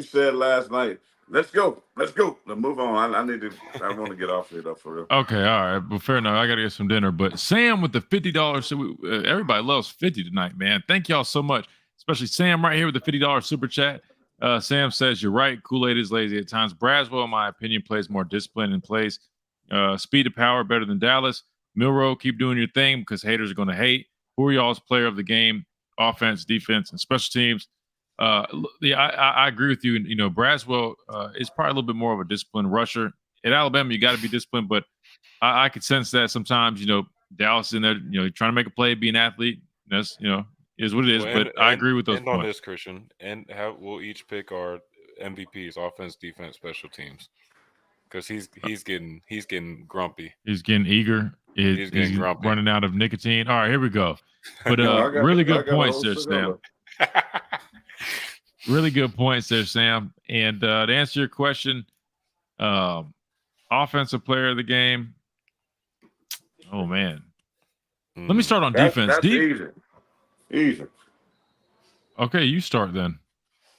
said last night, let's go. Let's move on. I want to get off here though, for real. Okay, all right. Well, fair enough. I got to get some dinner. But Sam with the $50. So everybody loves 50 tonight, man. Thank y'all so much. Especially Sam right here with the $50 super chat. Sam says, you're right. Kool-Aid is lazy at times. Braswell, in my opinion, plays more discipline and plays speed to power better than Dallas. Milroe, keep doing your thing because haters are going to hate. Who are y'all's player of the game? Offense, defense, and special teams. I agree with you. Braswell is probably a little bit more of a disciplined rusher. At Alabama, you got to be disciplined, but I could sense that sometimes, Dallas in there, trying to make a play, be an athlete. That's, is what it is. But I agree with those points. On this, Christian, and we'll each pick our MVPs: offense, defense, special teams. Because he's getting grumpy. He's getting eager. He's getting grumpy. Running out of nicotine. All right, here we go. But really good points there, Sam. Really good points there, Sam. And to answer your question, offensive player of the game. Oh man, let me start on defense. That's easy. Okay, you start then.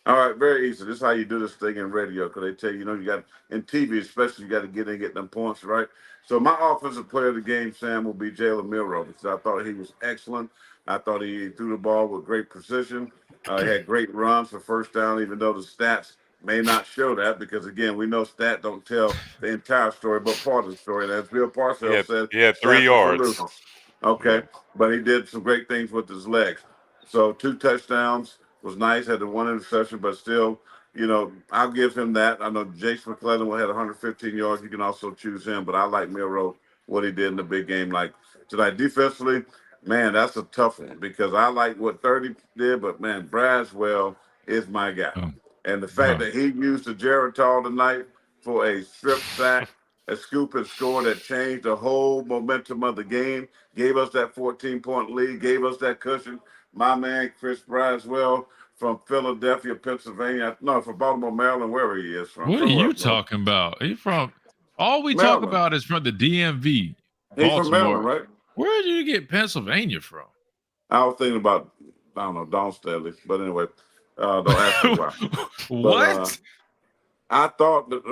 All right, very easy. This is how you do this thing in radio, because they tell you, you got in TV, especially, you got to get in and get them points, right? So my offensive player of the game, Sam, will be Jalen Milroe, because I thought he was excellent. I thought he threw the ball with great precision. He had great runs for first down, even though the stats may not show that, because again, we know stats don't tell the entire story, but part of the story. And as Bill Parcells said, he had 3 yards. Okay, but he did some great things with his legs. So 2 touchdowns was nice. Had the 1 interception, but still, I'll give him that. I know Jason McClellan had 115 yards. You can also choose him, but I like Milroe, what he did in the big game. Like tonight, defensively, man, that's a tough one because I like what 30 did, but man, Braswell is my guy. And the fact that he used the Geritol tonight for a strip sack, a scoop and score that changed the whole momentum of the game, gave us that 14-point lead, gave us that cushion. My man, Chris Braswell from Philadelphia, Pennsylvania. No, from Baltimore, Maryland, wherever he is from. What are you talking about? He's from, all we talk about is from the DMV. Baltimore. He's from Maryland, right? Where did you get Pennsylvania from? I was thinking about, I don't know, Don Staley. But anyway, don't ask me why. What? I thought that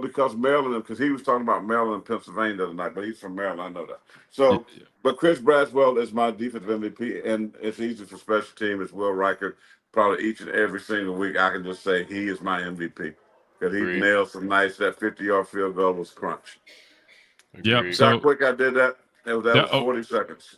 because Maryland, because he was talking about Maryland and Pennsylvania the other night, but he's from Maryland, I know that. So, but Chris Braswell is my defensive MVP, and it's easy for special team. It's Will Riker. Probably each and every single week, I can just say he is my MVP because he Agreed. nailed some nice. That 50-yard field goal was crunch. Yep. Agreed. See how So quick I did that? That was 40 seconds.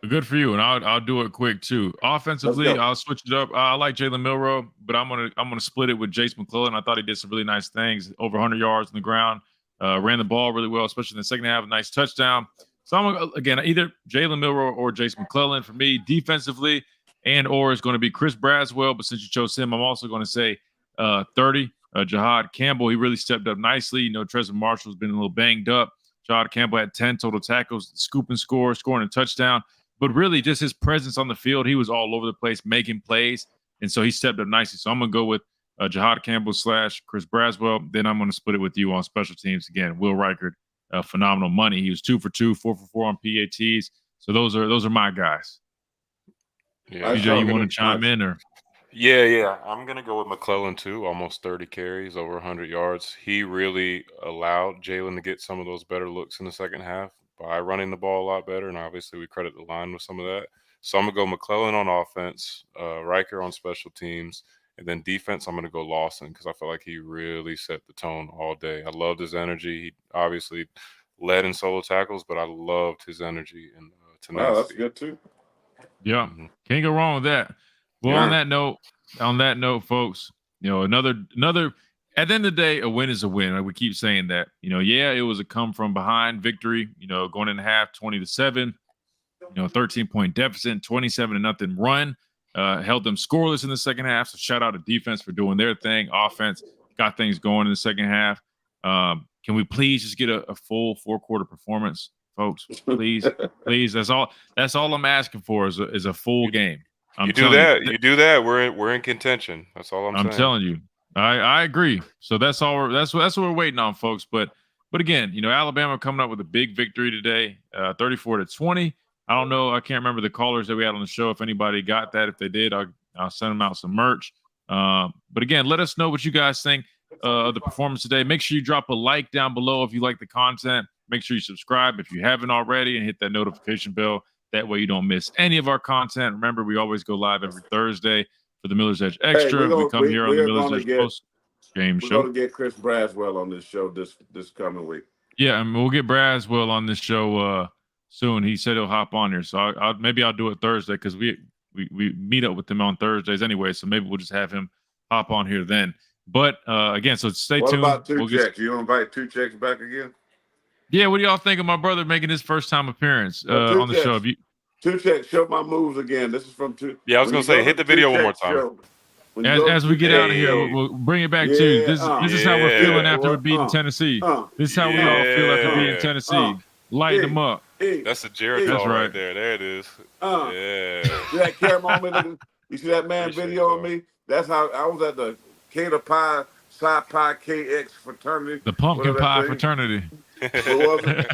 good for you, and I'll do it quick too. Offensively, I'll switch it up. I like Jalen Milroe, but I'm gonna split it with Jace McClellan. I thought he did some really nice things, over 100 yards on the ground, ran the ball really well, especially in the second half. A nice touchdown. So I'm gonna, again, either Jalen Milroe or Jace McClellan for me defensively, or is going to be Chris Braswell. But since you chose him, I'm also going to say 30. Jahad Campbell, he really stepped up nicely. You know, Trezor Marshall's been a little banged up. Jahad Campbell had 10 total tackles, scoop and scoring a touchdown. But really, just his presence on the field, he was all over the place making plays. And so he stepped up nicely. So I'm going to go with Jahad Campbell / Chris Braswell. Then I'm going to split it with you on special teams. Again, Will Reichard, phenomenal money. He was 2 for 2, 4 for 4 on PATs. So those are my guys. Yeah, BJ, you want to chime in? Or Yeah. I'm gonna go with McClellan too. Almost 30 carries, over 100 yards. He really allowed Jalen to get some of those better looks in the second half by running the ball a lot better, and obviously we credit the line with some of that. So I'm gonna go McClellan on offense, Riker on special teams, and then defense. I'm gonna go Lawson because I feel like he really set the tone all day. I loved his energy. He obviously led in solo tackles, but I loved his energy and tenacity. Wow, that's good too. Yeah, can't go wrong with that. Well, on that note, folks, you know, another. At the end of the day, a win is a win. Like we keep saying that. You know, yeah, it was a come from behind victory. You know, going in half, 20-7. You know, 13-point deficit, 27-0 run. Held them scoreless in the second half. So shout out to defense for doing their thing. Offense got things going in the second half. Can we please just get a full 4-quarter performance, folks? Please. That's all I'm asking for is a full game. You do that. We're in contention. That's all I'm saying. I'm telling you. I agree. So that's what we're waiting on, folks. But again, you know, Alabama coming up with a big victory today, 34-20. I don't know. I can't remember the callers that we had on the show. If anybody got that, if they did, I'll send them out some merch. But again, let us know what you guys think of the performance today. Make sure you drop a like down below if you like the content. Make sure you subscribe if you haven't already and hit that notification bell. That way you don't miss any of our content. Remember, we always go live every Thursday for the Miller's Edge Extra. We come here on the Miller's Edge post-game show. We're going to get Chris Braswell on this show this coming week. Yeah, and we'll get Braswell on this show soon. He said he'll hop on here. So maybe I'll do it Thursday because we meet up with him on Thursdays anyway. So maybe we'll just have him hop on here then. But again, so stay tuned. What about two checks? You invite two checks back again? Yeah, what do y'all think of my brother making his first time appearance on the show? Two checks, show my moves again. This is from two. Yeah, I was going to say, hit the video one more time. As we get out of here, we'll bring it back to this is how we're feeling after beating Tennessee. This is how we all feel after beating Tennessee. Light them up. That's a Jericho right there. There it is. Yeah. See that camera moment? You see that man video of me? That's how I was at the Cater Pie, Psi Pi KX fraternity. The pumpkin pie fraternity. What was it?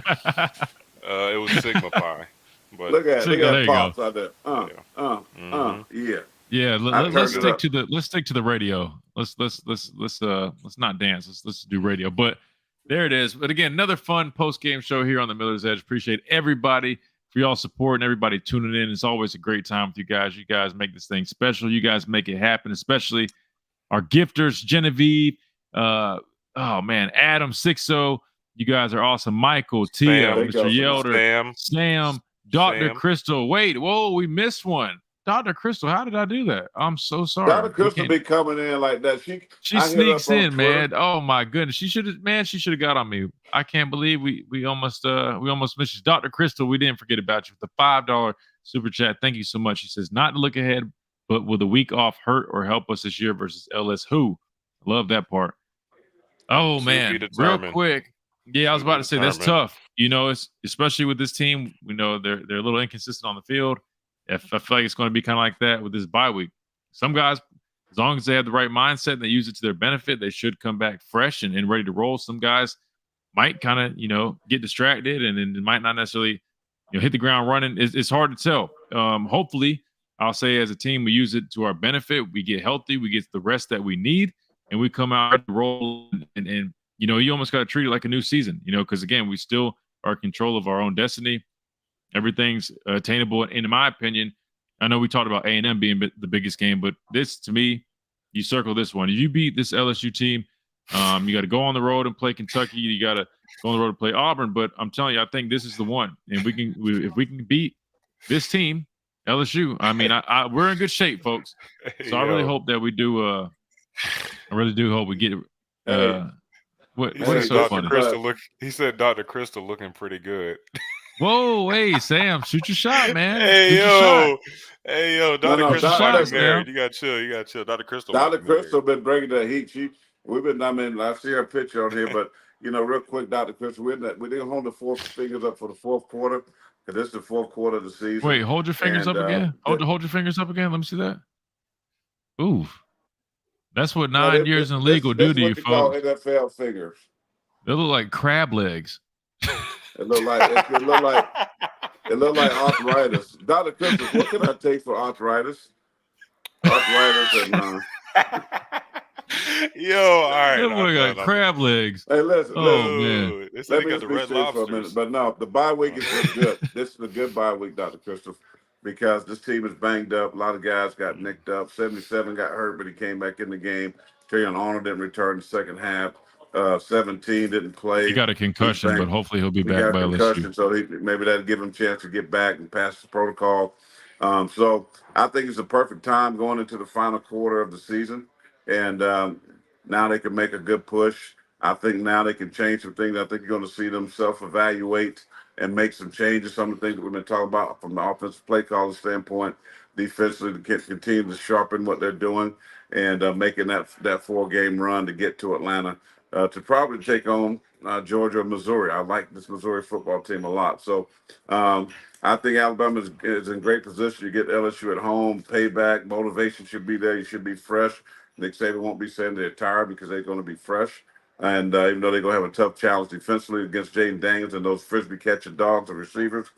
It was Sigma Pi. But look at pops out there. Yeah. Yeah. Let's stick to the radio. Let's not dance. Let's do radio. But there it is. But again, another fun post-game show here on the Miller's Edge. Appreciate everybody for y'all support and everybody tuning in. It's always a great time with you guys. You guys make this thing special. You guys make it happen, especially our gifters, Genevieve. Adam 60. You guys are awesome. Michael, Tia, Mr. Yelder, Sam, Dr. Crystal. Wait, whoa, we missed one. Dr. Crystal, how did I do that? I'm so sorry. Dr. Crystal be coming in like that. She sneaks in, man. Oh my goodness. She should have got on me. I can't believe we almost missed you. Dr. Crystal, we didn't forget about you with the $5 super chat. Thank you so much. She says, not to look ahead, but will the week off hurt or help us this year versus LS Who? Love that part. Oh man, real quick. Yeah, I was about to say that's tough. You know, it's especially with this team. We know they're a little inconsistent on the field. I feel like it's going to be kind of like that with this bye week. Some guys, as long as they have the right mindset and they use it to their benefit, they should come back fresh and ready to roll. Some guys might kind of get distracted and it might not necessarily hit the ground running. It's hard to tell. Hopefully, I'll say as a team we use it to our benefit. We get healthy. We get the rest that we need. and we come out and roll, and you know, you almost got to treat it like a new season, you know, because again, we still are in control of our own destiny. Everything's attainable. And in my opinion, I know we talked about A&M being the biggest game, but this, to me, you circle this one. If you beat this LSU team, you got to go on the road and play Kentucky. You got to go on the road to play Auburn. But I'm telling you, I think this is the one. And if we can beat this team, LSU, I mean, we're in good shape, folks. So I really hope that we do. I really do hope we get. What is so funny? He said Dr. Crystal looking pretty good. Whoa, hey Sam, shoot your shot, man. Hey yo, Dr. Crystal got married. You got to chill. Dr. Crystal. Dr. Crystal been bringing the heat. I see her picture on here, but you know, real quick, Dr. Crystal, we didn't hold the fingers up for the fourth quarter because this is the fourth quarter of the season. Wait, hold your fingers up again. Hold your fingers up again. Let me see that. Ooh, that's what 9 years in the league will do to you, folks. NFL fingers. They look like crab legs. It look like arthritis. Dr. Crystal, what can I take for arthritis? Arthritis and Yo, all right. They look like crab legs. Hey, listen. Man. Let me got the red for a minute. But no, the bye week is good. This is a good bye week, Dr. Crystal, because this team is banged up. A lot of guys got nicked up. 77 got hurt, but he came back in the game. Trayon Arnold didn't return the second half. 17 didn't play. He got a concussion, but hopefully he'll be back by LSU. So maybe that'll give him a chance to get back and pass the protocol. So I think it's a perfect time going into the final quarter of the season. And now they can make a good push. I think now they can change some things. I think you're going to see them self-evaluate and make some changes. Some of the things that we've been talking about from the offensive play calling standpoint, defensively, to continue to sharpen what they're doing and making that 4-game run to get to Atlanta. To probably take on Georgia or Missouri. I like this Missouri football team a lot. So I think Alabama is in great position. You get LSU at home, payback, motivation should be there. You should be fresh. Nick Saban won't be saying they're tired because they're going to be fresh. And even though they're going to have a tough challenge defensively against Jaden Daniels and those frisbee catching dogs and receivers,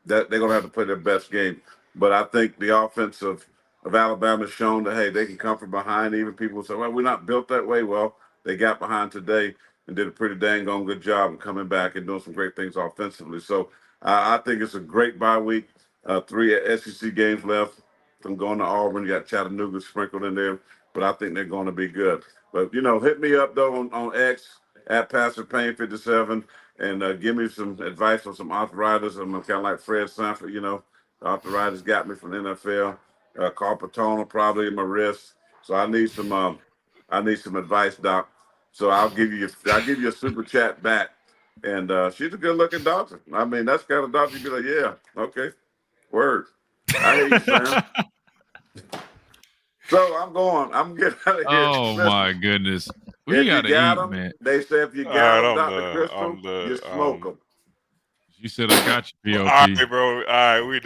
that they're going to have to play their best game. But I think the offense of Alabama has shown that, hey, they can come from behind. Even people say, well, we're not built that way. Well, they got behind today and did a pretty dang on good job of coming back and doing some great things offensively. So I think it's a great bye week. 3 SEC games left. I'm going to Auburn. You got Chattanooga sprinkled in there, but I think they're going to be good. But, you know, hit me up, though, on X at Pastor Payne 57 and give me some advice on some arthritis. I'm kind of like Fred Sanford, you know. Arthritis got me from the NFL. Carpal tunnel probably in my wrist. So I need some advice, Doc. So I'll give you a super chat back. And she's a good looking doctor. I mean, that's the kind of doctor you'd be like, yeah, okay, word. I hear you, Sam. So I'm getting out of here. Oh my goodness. We gotta eat, man. They say if you got them, Dr. Crystal, you smoke them. You said I got you, POP. All right, bro. All right, we're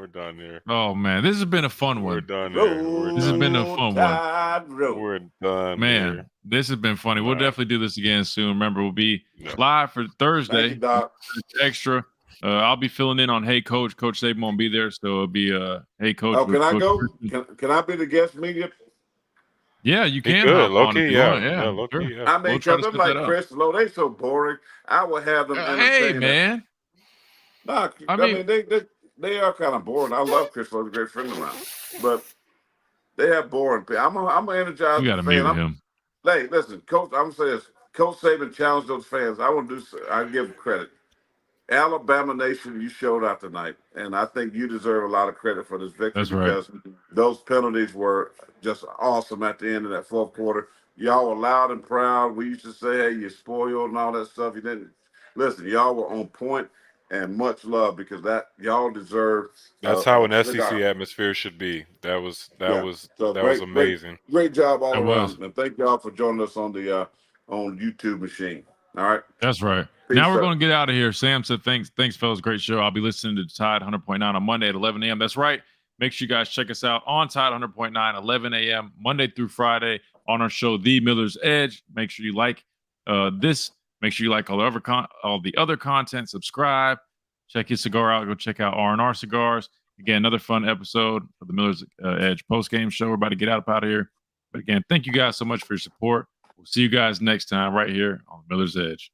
done here. Oh man, this has been a fun one. We're done here. This has been a fun one. We're done. Man, here. This has been funny. We'll definitely do this again soon. Remember, we'll be live for Thursday. Thank you, Doc. Extra. I'll be filling in on Hey Coach. Coach Saban won't be there, so it'll be Hey Coach. Oh, can I go? Can I be the guest media? Yeah, you can. Low-key, yeah. I mean, because I'm like Chris Lowe, they so boring. I would have them hey, man. Nah, I mean they are kind of boring. I love Chris Lowe, he's a great friend of mine. But they have boring people. I'm gonna energize you gotta the fan. Meet him. Hey, listen, Coach, I'm gonna say this. Coach Saban challenged those fans. I give credit. Alabama Nation, you showed out tonight, and I think you deserve a lot of credit for this victory. That's right. Because those penalties were just awesome at the end of that fourth quarter. Y'all were loud and proud. We used to say, hey, you're spoiled and all that stuff. You didn't listen. Y'all were on point, and much love because that y'all deserve. That's how an SEC atmosphere should be. That was amazing. Great job all around, and thank y'all for joining us on the on YouTube machine. All right, that's right. Peace now we're going to get out of here. Sam said, thanks, fellas. Great show. I'll be listening to Tide 100.9 on Monday at 11 a.m. That's right. Make sure you guys check us out on Tide 100.9, 11 a.m., Monday through Friday on our show, The Miller's Edge. Make sure you like this. Make sure you like all the other content. Subscribe. Check his cigar out. Go check out R&R Cigars. Again, another fun episode of the Miller's Edge post-game show. We're about to get out of here. But again, thank you guys so much for your support. We'll see you guys next time right here on Miller's Edge.